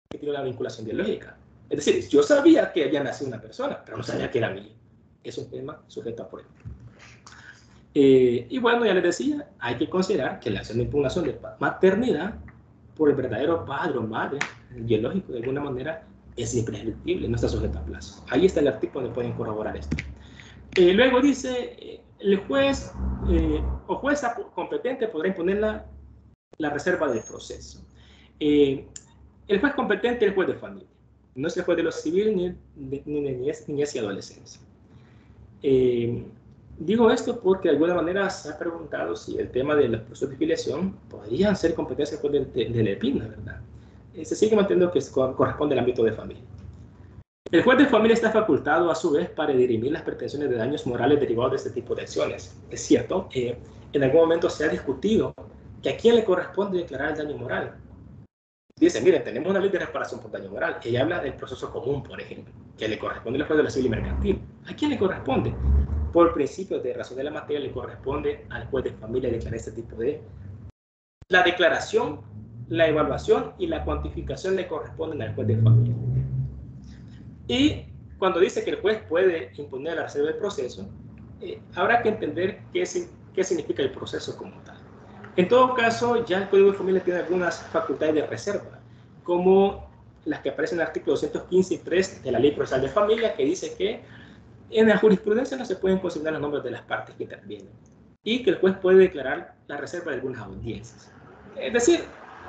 que tenía una vinculación biológica. Es decir, yo sabía que había nacido una persona, pero no sabía que era mío. Es un tema sujeto a prueba. Y bueno, ya les decía, hay que considerar que la acción de impugnación de maternidad por el verdadero padre o madre biológico, de alguna manera, es imprescriptible, no está sujeto a plazo. Ahí está el artículo donde pueden corroborar esto. Luego dice, el juez o jueza competente podrá imponer la reserva del proceso. El juez competente es el juez de familia. No es el juez de lo civil ni de niñez y adolescencia. Digo esto porque de alguna manera se ha preguntado si el tema de los procesos de filiación podrían ser competencias del EPIN, ¿verdad? Se sigue manteniendo que corresponde al ámbito de familia. El juez de familia está facultado a su vez para dirimir las pretensiones de daños morales derivados de este tipo de acciones. Es cierto, en algún momento se ha discutido que a quién le corresponde declarar el daño moral. Dice, miren, tenemos una ley de reparación por daño moral. Ella habla del proceso común, por ejemplo, que le corresponde al juez de la civil y mercantil. ¿A quién le corresponde? Por principio de razón de la materia, le corresponde al juez de familia declarar este tipo de... La declaración, la evaluación y la cuantificación le corresponden al juez de familia. Y cuando dice que el juez puede imponer la reserva del proceso, habrá que entender qué significa el proceso como tal. En todo caso, ya el Código de Familia tiene algunas facultades de reserva, como las que aparecen en el artículo 215 y 3 de la Ley Procesal de Familia, que dice que en la jurisprudencia no se pueden consignar los nombres de las partes que intervienen, y que el juez puede declarar la reserva de algunas audiencias. Es decir,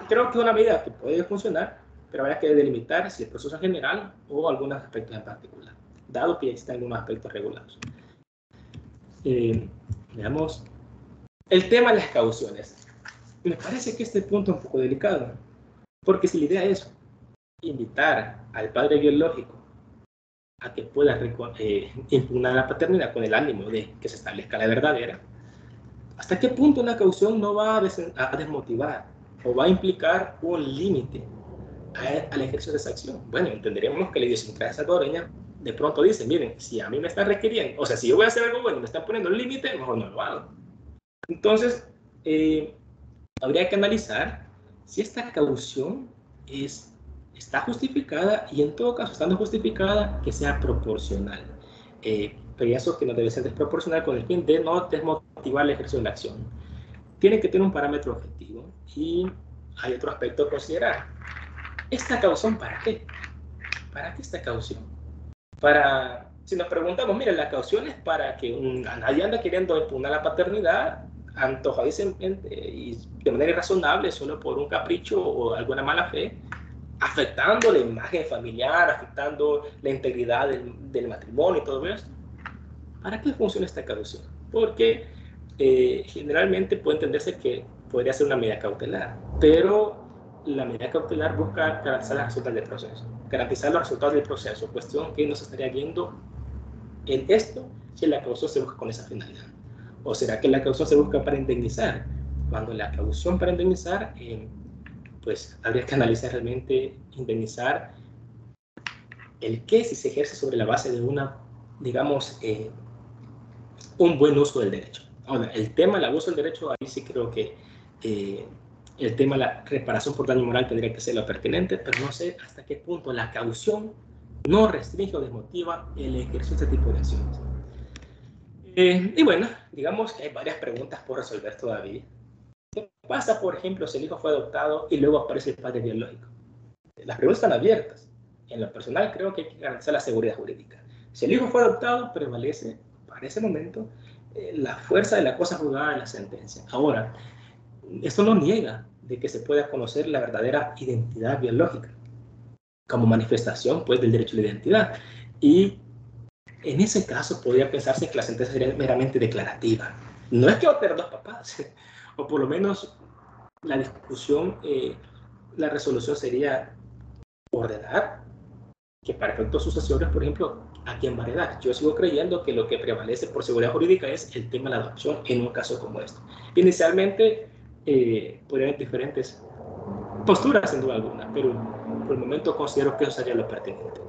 creo que es una medida que puede funcionar, pero habrá que delimitar si el proceso en general o algunos aspectos en particular, dado que ya existen algunos aspectos regulados. Veamos el tema de las cauciones. Me parece que este punto es un poco delicado, porque si la idea es invitar al padre biológico a que pueda impugnar la paternidad con el ánimo de que se establezca la verdadera, ¿hasta qué punto una caución no va a desmotivar o va a implicar un límite al ejercicio de esa acción? Bueno, entenderemos que la idiosincrasia salvadoreña de pronto dice, miren, si a mí me están requiriendo, o sea, si yo voy a hacer algo bueno y me están poniendo un límite, mejor no lo hago. Entonces, habría que analizar si esta caución está justificada y en todo caso, estando justificada, que sea proporcional. Pero eso que no debe ser desproporcional con el fin de no desmotivar el ejercicio de la acción. Tiene que tener un parámetro objetivo y hay otro aspecto a considerar. ¿Esta caución para qué? ¿Para qué esta caución? Si nos preguntamos, mira, la caución es para que nadie anda queriendo impugnar la paternidad antojadizamente y de manera irrazonable solo por un capricho o alguna mala fe, afectando la imagen familiar, afectando la integridad del matrimonio y todo esto. ¿Para qué funciona esta caución? Porque generalmente puede entenderse que podría ser una medida cautelar, pero la medida cautelar busca garantizar los resultados del proceso. Garantizar los resultados del proceso, cuestión que no se estaría viendo en esto si la caución se busca con esa finalidad. ¿O será que la caución se busca para indemnizar? Cuando la caución para indemnizar, pues habría que analizar realmente indemnizar el qué si se ejerce sobre la base de una, digamos, un buen uso del derecho. Ahora, el tema del abuso del derecho, ahí sí creo que el tema de la reparación por daño moral tendría que ser lo pertinente, pero no sé hasta qué punto la caución no restringe o desmotiva el ejercicio de este tipo de acciones. Y bueno, digamos que hay varias preguntas por resolver todavía. ¿Qué pasa, por ejemplo, si el hijo fue adoptado y luego aparece el padre biológico? Las preguntas están abiertas. En lo personal creo que hay que garantizar la seguridad jurídica. Si el hijo fue adoptado, prevalece para ese momento la fuerza de la cosa juzgada en la sentencia. Ahora, esto no niega de que se pueda conocer la verdadera identidad biológica como manifestación pues, del derecho a la identidad. Y en ese caso podría pensarse que la sentencia sería meramente declarativa. No es que va a tener dos papás, o por lo menos la discusión, la resolución sería ordenar que para efectos sucesorios, por ejemplo, a quién va a heredar. Yo sigo creyendo que lo que prevalece por seguridad jurídica es el tema de la adopción en un caso como este. Inicialmente podrían haber diferentes posturas, sin duda alguna, pero por el momento considero que eso sería lo pertinente.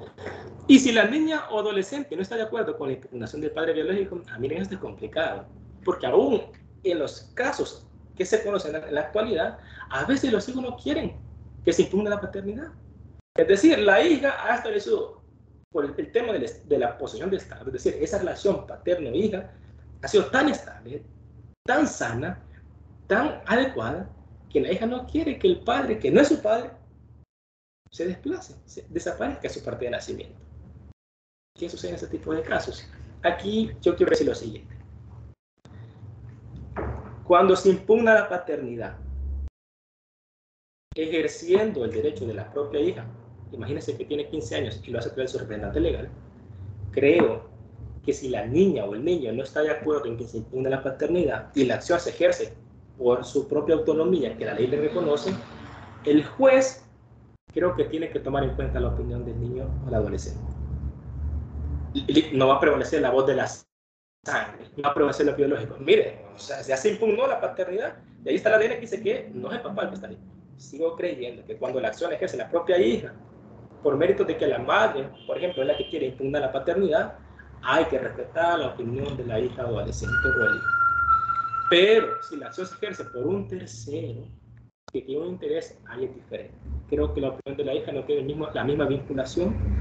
Y si la niña o adolescente no está de acuerdo con la impugnación del padre biológico, miren, esto es complicado, porque aún en los casos que se conocen en la actualidad, a veces los hijos no quieren que se impugne la paternidad. Es decir, la hija ha establecido, por el tema de la posesión de Estado, es decir, esa relación paterno-hija ha sido tan estable, tan sana, tan adecuada, que la hija no quiere que el padre, que no es su padre, se desplace, desaparezca su parte de nacimiento. ¿Qué sucede en ese tipo de casos? Aquí yo quiero decir lo siguiente. Cuando se impugna la paternidad, ejerciendo el derecho de la propia hija, imagínense que tiene 15 años y lo hace través de su representante legal, creo que si la niña o el niño no está de acuerdo en que se impugne la paternidad y la acción se ejerce por su propia autonomía que la ley le reconoce, el juez creo que tiene que tomar en cuenta la opinión del niño o del adolescente. No va a prevalecer la voz de la sangre, no va a prevalecer lo biológico. Mire, o sea, ya se impugnó la paternidad y ahí está la ADN que dice que no es el papá el que está ahí. Sigo creyendo que cuando la acción ejerce la propia hija, por mérito de que la madre, por ejemplo, es la que quiere impugnar la paternidad, hay que respetar la opinión de la hija o adolescente o el hijo. Pero si la acción se ejerce por un tercero que tiene un interés, ahí es diferente. Creo que la opinión de la hija no tiene la misma vinculación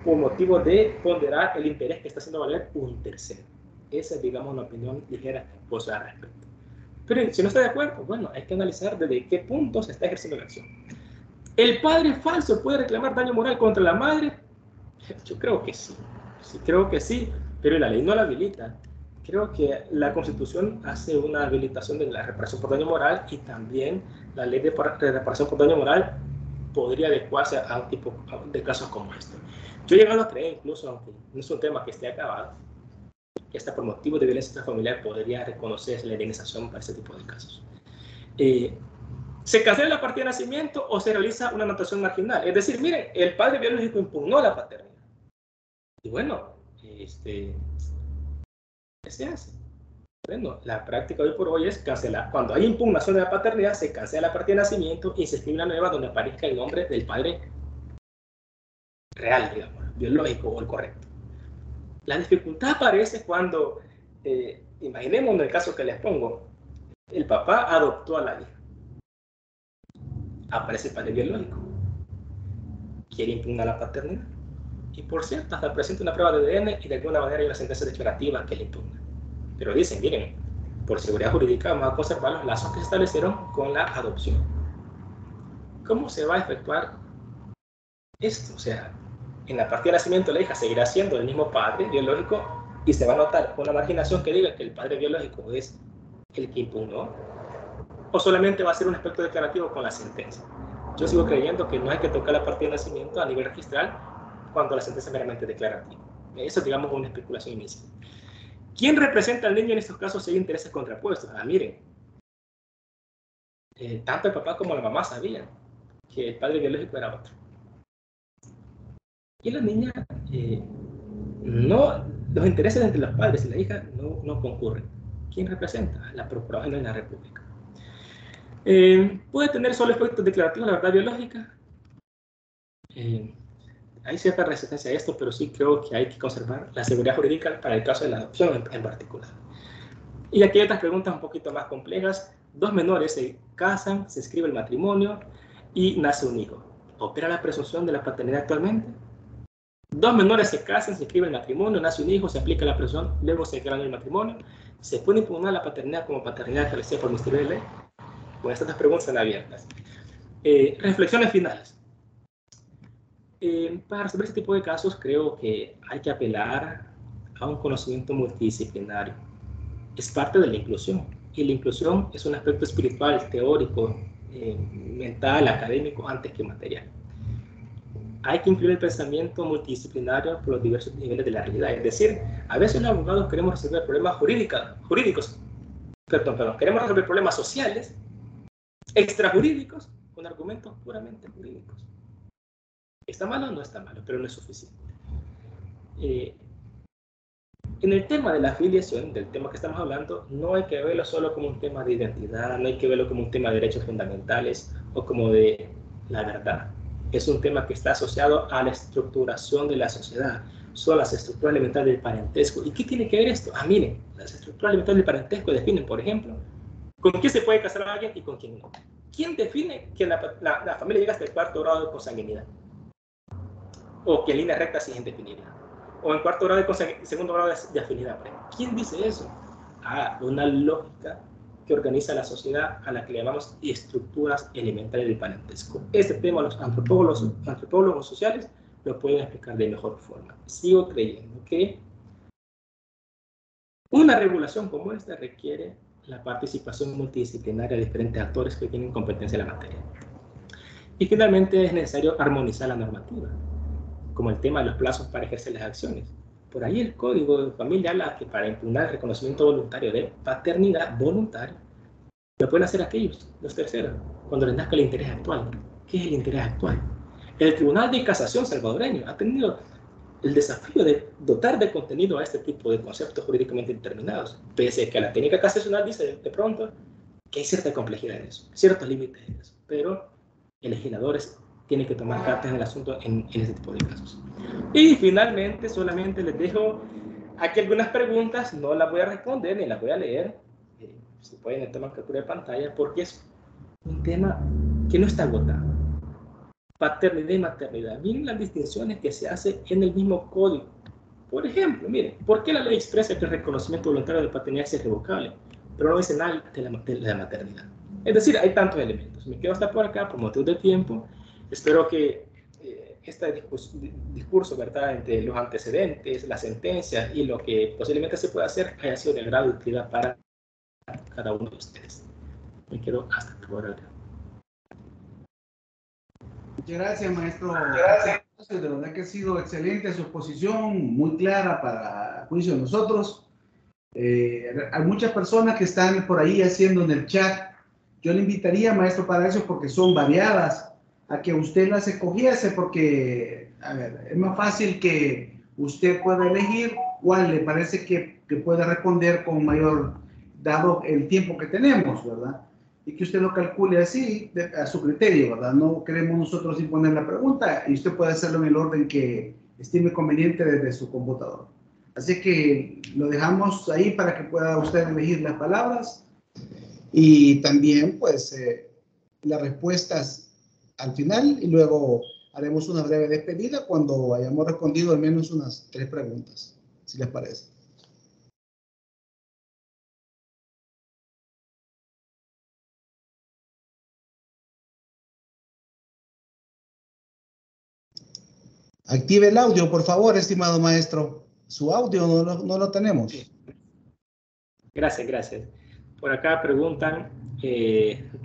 por motivo de ponderar el interés que está haciendo valer un tercero. Esa es, digamos, una opinión ligera que puedo dar al respecto. Pero si no está de acuerdo, bueno, hay que analizar desde qué punto se está ejerciendo la acción. ¿El padre falso puede reclamar daño moral contra la madre? Yo creo que sí. Sí, creo que sí, pero la ley no la habilita. Creo que la Constitución hace una habilitación de la reparación por daño moral y también la ley de reparación por daño moral podría adecuarse a un tipo de casos como este. Yo he llegado a creer, incluso, aunque no es un tema que esté acabado, que hasta por motivos de violencia intrafamiliar podría reconocerse la indemnización para este tipo de casos. ¿Se cancela la partida de nacimiento o se realiza una anotación marginal? Es decir, miren, el padre biológico impugnó la paternidad. Y bueno, ¿qué se hace? Bueno, la práctica hoy por hoy es cancelar. Cuando hay impugnación de la paternidad, se cancela la partida de nacimiento y se escribe una nueva donde aparezca el nombre del padre real, digamos, biológico o el correcto. La dificultad aparece cuando, imaginemos en el caso que les pongo, el papá adoptó a la hija. Aparece el padre biológico. Quiere impugnar la paternidad. Y por cierto, hasta presenta una prueba de ADN y de alguna manera hay una sentencia declarativa que le impugna. Pero dicen, miren, por seguridad jurídica vamos a conservar los lazos que se establecieron con la adopción. ¿Cómo se va a efectuar esto? O sea, en la partida de nacimiento la hija seguirá siendo el mismo padre biológico y se va a notar una marginación que diga que el padre biológico es el que impugnó, o solamente va a ser un aspecto declarativo con la sentencia. Yo sigo creyendo que no hay que tocar la partida de nacimiento a nivel registral cuando la sentencia es meramente declarativa. Eso, digamos, es una especulación inicial. ¿Quién representa al niño en estos casos si hay intereses contrapuestos? Miren, tanto el papá como la mamá sabían que el padre biológico era otro. Y la niña, los intereses entre los padres y la hija no concurren. ¿Quién representa? La Procuraduría de la República. ¿Puede tener solo efectos declarativos la verdad biológica? Hay cierta resistencia a esto, pero sí creo que hay que conservar la seguridad jurídica para el caso de la adopción en particular. Y aquí hay otras preguntas un poquito más complejas. Dos menores se casan, se escribe el matrimonio y nace un hijo. ¿Opera la presunción de la paternidad actualmente? Dos menores se casan, se escribe el matrimonio, nace un hijo, se aplica la presunción, luego se declara el matrimonio. ¿Se puede impugnar la paternidad como paternidad establecida por el Ministerio de Ley? Bueno, estas dos preguntas están abiertas. Reflexiones finales. Para resolver este tipo de casos creo que hay que apelar a un conocimiento multidisciplinario. Es parte de la inclusión, y la inclusión es un aspecto espiritual, teórico, mental, académico, antes que material. Hay que incluir el pensamiento multidisciplinario por los diversos niveles de la realidad. Es decir, a veces los abogados queremos resolver problemas jurídicos, queremos resolver problemas sociales, extrajurídicos, con argumentos puramente jurídicos. ¿Está malo? No está malo, pero no es suficiente. En el tema de la afiliación, del tema que estamos hablando, no hay que verlo solo como un tema de identidad, no hay que verlo como un tema de derechos fundamentales o como de la verdad. Es un tema que está asociado a la estructuración de la sociedad. Son las estructuras elementales del parentesco. ¿Y qué tiene que ver esto? Miren, las estructuras elementales del parentesco definen, por ejemplo, con quién se puede casar a alguien y con quién no. ¿Quién define que la familia llega hasta el cuarto grado de consanguinidad? O que en línea recta sí es indefinida. O en cuarto grado de segundo grado de afinidad. ¿Quién dice eso? Una lógica que organiza la sociedad a la que le llamamos estructuras elementales del parentesco. Este tema los antropólogos sociales lo pueden explicar de mejor forma. Sigo creyendo que una regulación como esta requiere la participación multidisciplinaria de diferentes actores que tienen competencia en la materia. Y finalmente es necesario armonizar la normativa, como el tema de los plazos para ejercer las acciones. Por ahí el Código de Familia habla que para impugnar el reconocimiento voluntario de paternidad voluntaria, lo pueden hacer aquellos, los terceros, cuando les nazca el interés actual. ¿Qué es el interés actual? El Tribunal de Casación salvadoreño ha tenido el desafío de dotar de contenido a este tipo de conceptos jurídicamente determinados, pese a que la técnica casacional dice de pronto que hay cierta complejidad en eso, ciertos límites en eso, pero el legislador tiene que tomar cartas en el asunto en este tipo de casos. Y finalmente, solamente les dejo aquí algunas preguntas, no las voy a responder ni las voy a leer, si pueden tomar captura de pantalla, porque es un tema que no está agotado. Paternidad y maternidad. Miren las distinciones que se hacen en el mismo código. Por ejemplo, miren, ¿por qué la ley expresa que el reconocimiento voluntario de paternidad es irrevocable, pero no dice nada de la maternidad? Es decir, hay tantos elementos. Me quedo hasta por acá por motivos de tiempo. Espero que este discurso, ¿verdad?, entre los antecedentes, la sentencia y lo que posiblemente se pueda hacer haya sido de gran utilidad para cada uno de ustedes. Me quedo hasta por acá. Muchas gracias, maestro. Gracias. De verdad que ha sido excelente su exposición, muy clara para juicio de nosotros. Hay muchas personas que están por ahí haciendo en el chat. Yo le invitaría, maestro, para eso, porque son variadas, a que usted las escogiese, porque, a ver, es más fácil que usted pueda elegir cuál le parece que puede responder con mayor, dado el tiempo que tenemos, ¿verdad? Y que usted lo calcule así, a su criterio, ¿verdad? No queremos nosotros imponer la pregunta y usted puede hacerlo en el orden que estime conveniente desde su computador. Así que lo dejamos ahí para que pueda usted elegir las palabras y también, pues, las respuestas al final, y luego haremos una breve despedida cuando hayamos respondido al menos unas 3 preguntas, si les parece. Active el audio, por favor, estimado maestro. Su audio no lo tenemos. Sí. Gracias. Por acá preguntan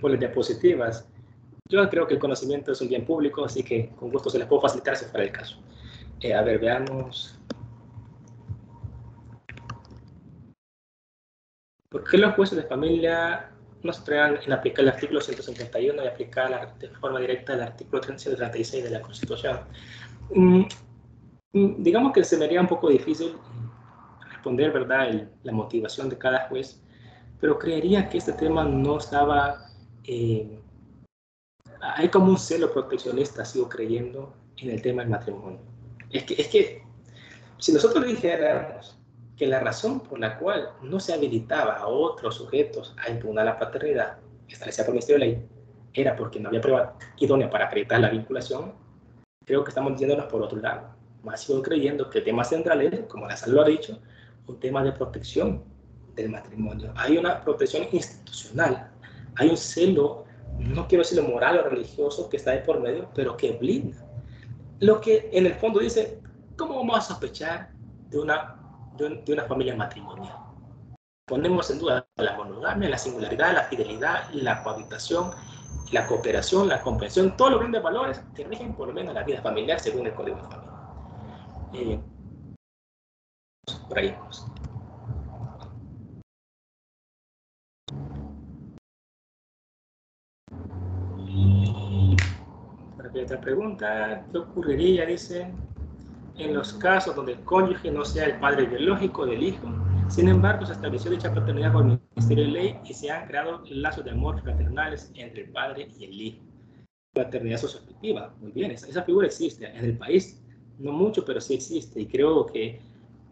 por las diapositivas. Yo creo que el conocimiento es un bien público, así que con gusto se les puedo facilitar si fuera el caso. A ver, veamos. ¿Por qué los jueces de familia no se atreven en aplicar el artículo 151 y aplicar de forma directa el artículo 136 de la Constitución? Digamos que se me haría un poco difícil responder, ¿verdad?, la motivación de cada juez, pero creería que este tema no estaba... hay como un celo proteccionista, sigo creyendo, en el tema del matrimonio. Es que si nosotros dijéramos que la razón por la cual no se habilitaba a otros sujetos a impugnar la paternidad establecida por el Ministerio de Ley era porque no había prueba idónea para acreditar la vinculación, creo que estamos yéndonos por otro lado. Más sigo creyendo que el tema central es, como la SAL lo ha dicho, un tema de protección del matrimonio. Hay una protección institucional, hay un celo, no quiero decirlo moral o religioso, que está de por medio, pero que blinda. Lo que en el fondo dice, ¿cómo vamos a sospechar de una familia matrimonial? Ponemos en duda la monogamia, la singularidad, la fidelidad, la cohabitación, la cooperación, la comprensión, todos los grandes valores que rigen por lo menos la vida familiar según el Código de Familia. Por ahí vamos. Para que otra pregunta, ¿qué ocurriría? Dice, en los casos donde el cónyuge no sea el padre biológico del hijo, sin embargo se estableció dicha paternidad por el Ministerio de Ley y se han creado lazos de amor fraternales entre el padre y el hijo. Paternidad socioafectiva, muy bien, esa figura existe en el país, no mucho, pero sí existe, y creo que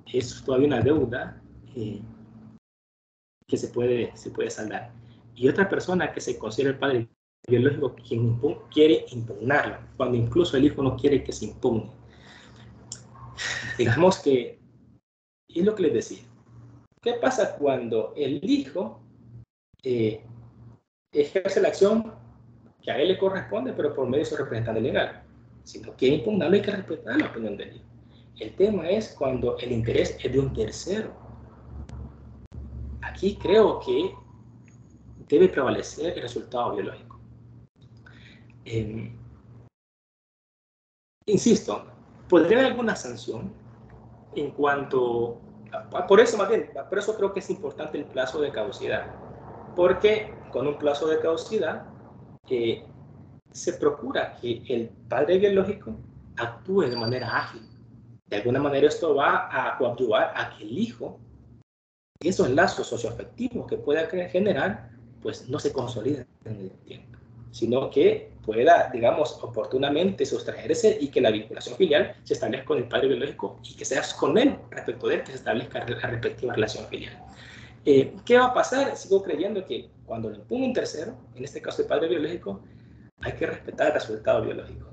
es todavía una deuda que se puede saldar. Y otra persona que se considera el padre biológico quien quiere impugnarlo, cuando incluso el hijo no quiere que se impugne. Digamos que, es lo que les decía, ¿qué pasa cuando el hijo ejerce la acción que a él le corresponde, pero por medio de su representante legal? Si no quiere impugnarlo, hay que respetar la opinión del hijo. El tema es cuando el interés es de un tercero. Aquí creo que debe prevalecer el resultado biológico. Insisto, ¿podría haber alguna sanción en cuanto... Por eso creo que es importante el plazo de caducidad, porque con un plazo de caducidad se procura que el padre biológico actúe de manera ágil. De alguna manera esto va a coadyuvar a que el hijo, esos lazos socioafectivos que pueda generar, pues no se consoliden en el tiempo, sino que pueda, digamos, oportunamente sustraerse y que la vinculación filial se establezca con el padre biológico y que sea con él, respecto de él, que se establezca la respectiva relación filial. ¿Qué va a pasar? Sigo creyendo que cuando le imponga un tercero, en este caso el padre biológico, hay que respetar el resultado biológico.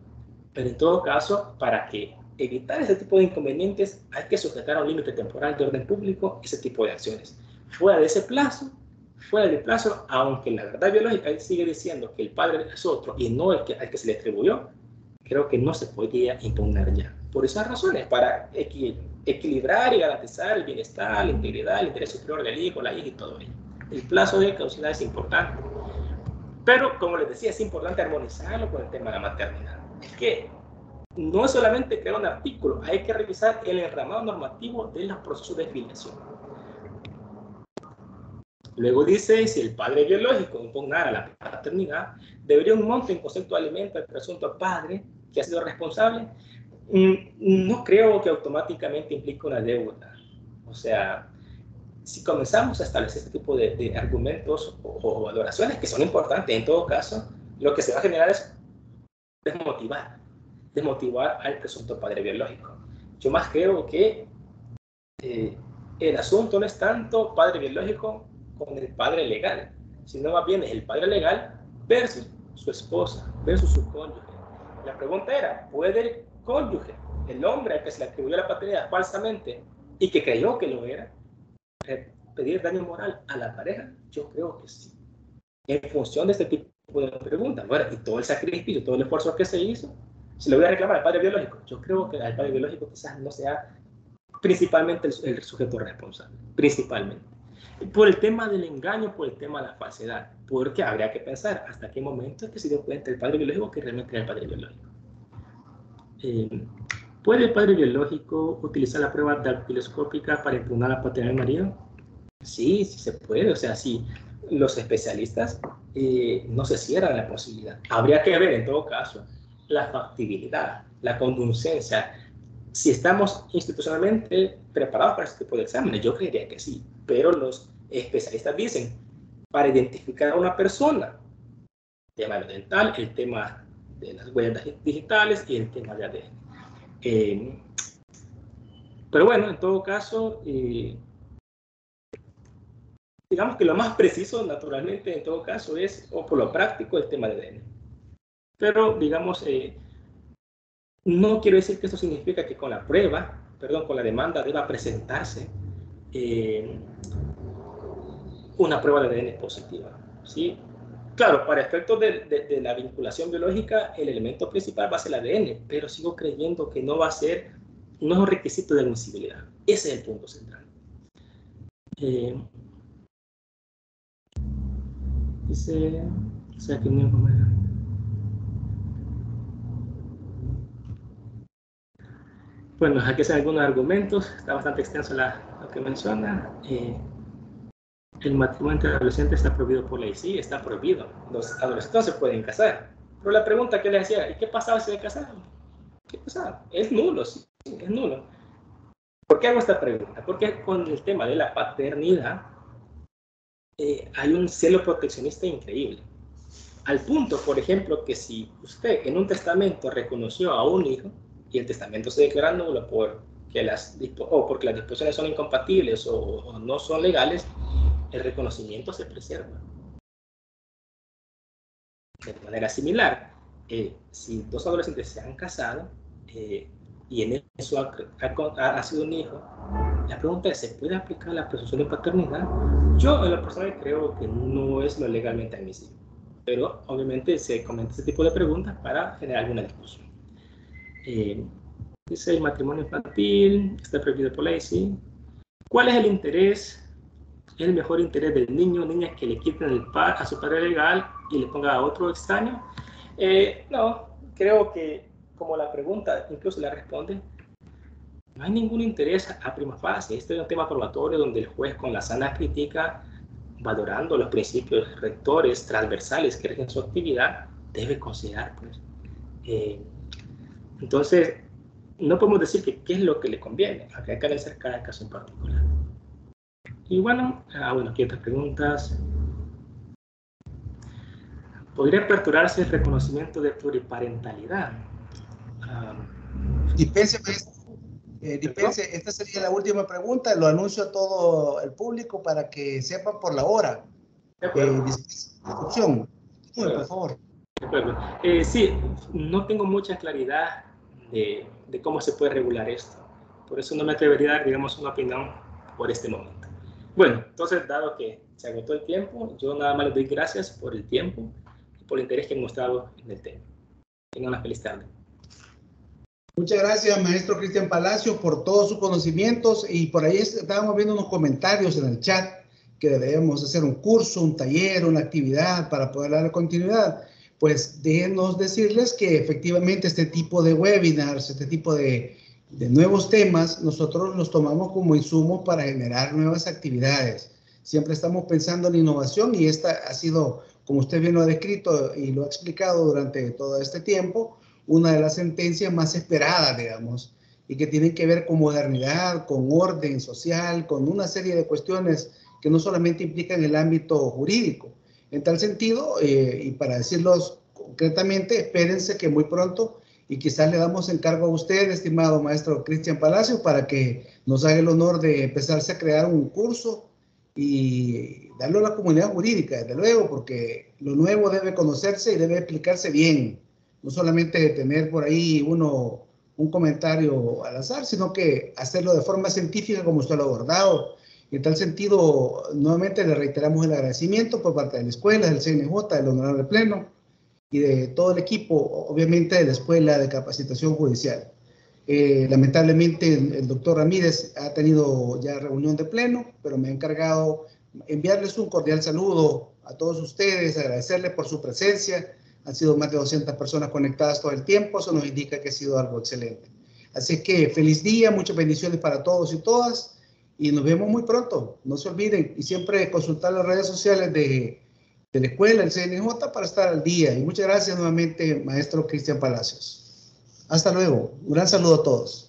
Pero en todo caso, para que evitar ese tipo de inconvenientes, hay que sujetar a un límite temporal de orden público ese tipo de acciones. Fuera de ese plazo, aunque la verdad biológica sigue diciendo que el padre es otro y no el al que se le atribuyó, creo que no se podría impugnar ya. Por esas razones, para equilibrar y garantizar el bienestar, la integridad, el interés superior del hijo, la hija y todo ello. El plazo de caducidad es importante. Pero, como les decía, es importante armonizarlo con el tema de la maternidad. Es que no es solamente crear un artículo, hay que revisar el enramado normativo de los procesos de filiación. Luego dice, si el padre biológico impugnara la paternidad, debería un monto en concepto de alimento al presunto padre que ha sido responsable. No creo que automáticamente implique una deuda. O sea, si comenzamos a establecer este tipo de argumentos o valoraciones que son importantes, en todo caso, lo que se va a generar es desmotivar al presunto padre biológico. Yo más creo que el asunto no es tanto padre biológico con el padre legal, sino más bien es el padre legal versus su esposa, versus su cónyuge. La pregunta era, ¿puede el cónyuge, el hombre al que se le atribuyó la paternidad falsamente y que creyó que lo era, pedir daño moral a la pareja? Yo creo que sí. En función de este tipo de preguntas, bueno, y todo el sacrificio, todo el esfuerzo que se hizo, se le voy a reclamar al padre biológico. Yo creo que al padre biológico quizás no sea principalmente el sujeto responsable, principalmente. Por el tema del engaño, por el tema de la falsedad, porque habría que pensar hasta qué momento es que se dio cuenta el padre biológico que realmente era el padre biológico. ¿Puede el padre biológico utilizar la prueba dactiloscópica para impugnar la paternidad del marido? Sí, sí se puede. O sea, sí, los especialistas no se cierran la posibilidad. Habría que ver, en todo caso, la factibilidad, la conducencia. Si estamos institucionalmente preparados para este tipo de exámenes, yo creería que sí. Pero los especialistas dicen, para identificar a una persona, el tema dental, el tema de las huellas digitales y el tema de ADN. Pero bueno, en todo caso, digamos que lo más preciso, naturalmente, en todo caso, es, o por lo práctico, el tema de ADN. Pero, digamos, no quiero decir que esto significa que con la prueba, con la demanda deba presentarse una prueba de ADN positiva, ¿sí? Claro, para efectos de la vinculación biológica, el elemento principal va a ser el ADN, pero sigo creyendo que no va a ser, no es un requisito de admisibilidad. Ese es el punto central. Dice, o sea, que no. Bueno, aquí son algunos argumentos, está bastante extenso lo que menciona. El matrimonio entre adolescentes está prohibido por ley. Sí, está prohibido. Los adolescentes se pueden casar. Pero la pregunta que les hacía, ¿y qué pasaba si se casaban? ¿Qué pasaba? Es nulo, sí, es nulo. ¿Por qué hago esta pregunta? Porque con el tema de la paternidad hay un celo proteccionista increíble. Al punto, por ejemplo, que si usted en un testamento reconoció a un hijo y el testamento se declara nulo porque las disposiciones son incompatibles o no son legales, el reconocimiento se preserva. De manera similar, si dos adolescentes se han casado y en eso ha sido un hijo, la pregunta es, ¿se puede aplicar la presunción de paternidad? Yo en lo personal creo que no es lo legalmente admisible, pero obviamente se comenta este tipo de preguntas para generar alguna discusión. Dice, el matrimonio infantil está prohibido por ley, ¿sí? ¿Cuál es el interés el mejor interés del niño o niña que le quiten a su padre legal y le ponga a otro extraño? No, creo que como la pregunta incluso la responde, no hay ningún interés a prima facie. Este es un tema probatorio donde el juez con la sana crítica, valorando los principios rectores transversales que rigen su actividad, debe considerar, pues. Entonces, no podemos decir que qué es lo que le conviene, hay que analizar cada caso en particular. Y bueno, aquí otras preguntas. ¿Podría aperturarse el reconocimiento de pluriparentalidad? Dispense, dispense, esta sería la última pregunta, lo anuncio a todo el público para que sepan por la hora. De acuerdo. Discusión. Por favor. De acuerdo. Sí, no tengo mucha claridad de cómo se puede regular esto. Por eso no me atrevería a dar, digamos, una opinión por este momento. Bueno, entonces, dado que se agotó el tiempo, yo nada más les doy gracias por el tiempo y por el interés que han mostrado en el tema. Tengan una feliz tarde. Muchas gracias, maestro Cristian Palacios, por todos sus conocimientos, y por ahí estábamos viendo unos comentarios en el chat que debemos hacer un curso, un taller, una actividad para poder dar continuidad. Pues déjenos decirles que efectivamente este tipo de webinars, este tipo de nuevos temas, nosotros los tomamos como insumos para generar nuevas actividades. Siempre estamos pensando en innovación, y esta ha sido, como usted bien lo ha descrito y lo ha explicado durante todo este tiempo, una de las sentencias más esperadas, digamos, y que tienen que ver con modernidad, con orden social, con una serie de cuestiones que no solamente implican el ámbito jurídico. En tal sentido, y para decirlos concretamente, espérense que muy pronto, y quizás le damos encargo a usted, estimado maestro Cristian Palacios, para que nos haga el honor de empezarse a crear un curso y darlo a la comunidad jurídica, desde luego, porque lo nuevo debe conocerse y debe explicarse bien. No solamente tener por ahí un comentario al azar, sino que hacerlo de forma científica como usted lo ha abordado. Y en tal sentido, nuevamente le reiteramos el agradecimiento por parte de la escuela, del CNJ, del Honorable Pleno y de todo el equipo, obviamente de la Escuela de Capacitación Judicial. Lamentablemente el doctor Ramírez ha tenido ya reunión de pleno, pero me ha encargado enviarles un cordial saludo a todos ustedes, agradecerles por su presencia. Han sido más de 200 personas conectadas todo el tiempo, eso nos indica que ha sido algo excelente. Así que feliz día, muchas bendiciones para todos y todas, y nos vemos muy pronto. No se olviden, y siempre consultar las redes sociales de la escuela, el CNJ, para estar al día. Y muchas gracias nuevamente, maestro Cristian Palacios. Hasta luego. Un gran saludo a todos.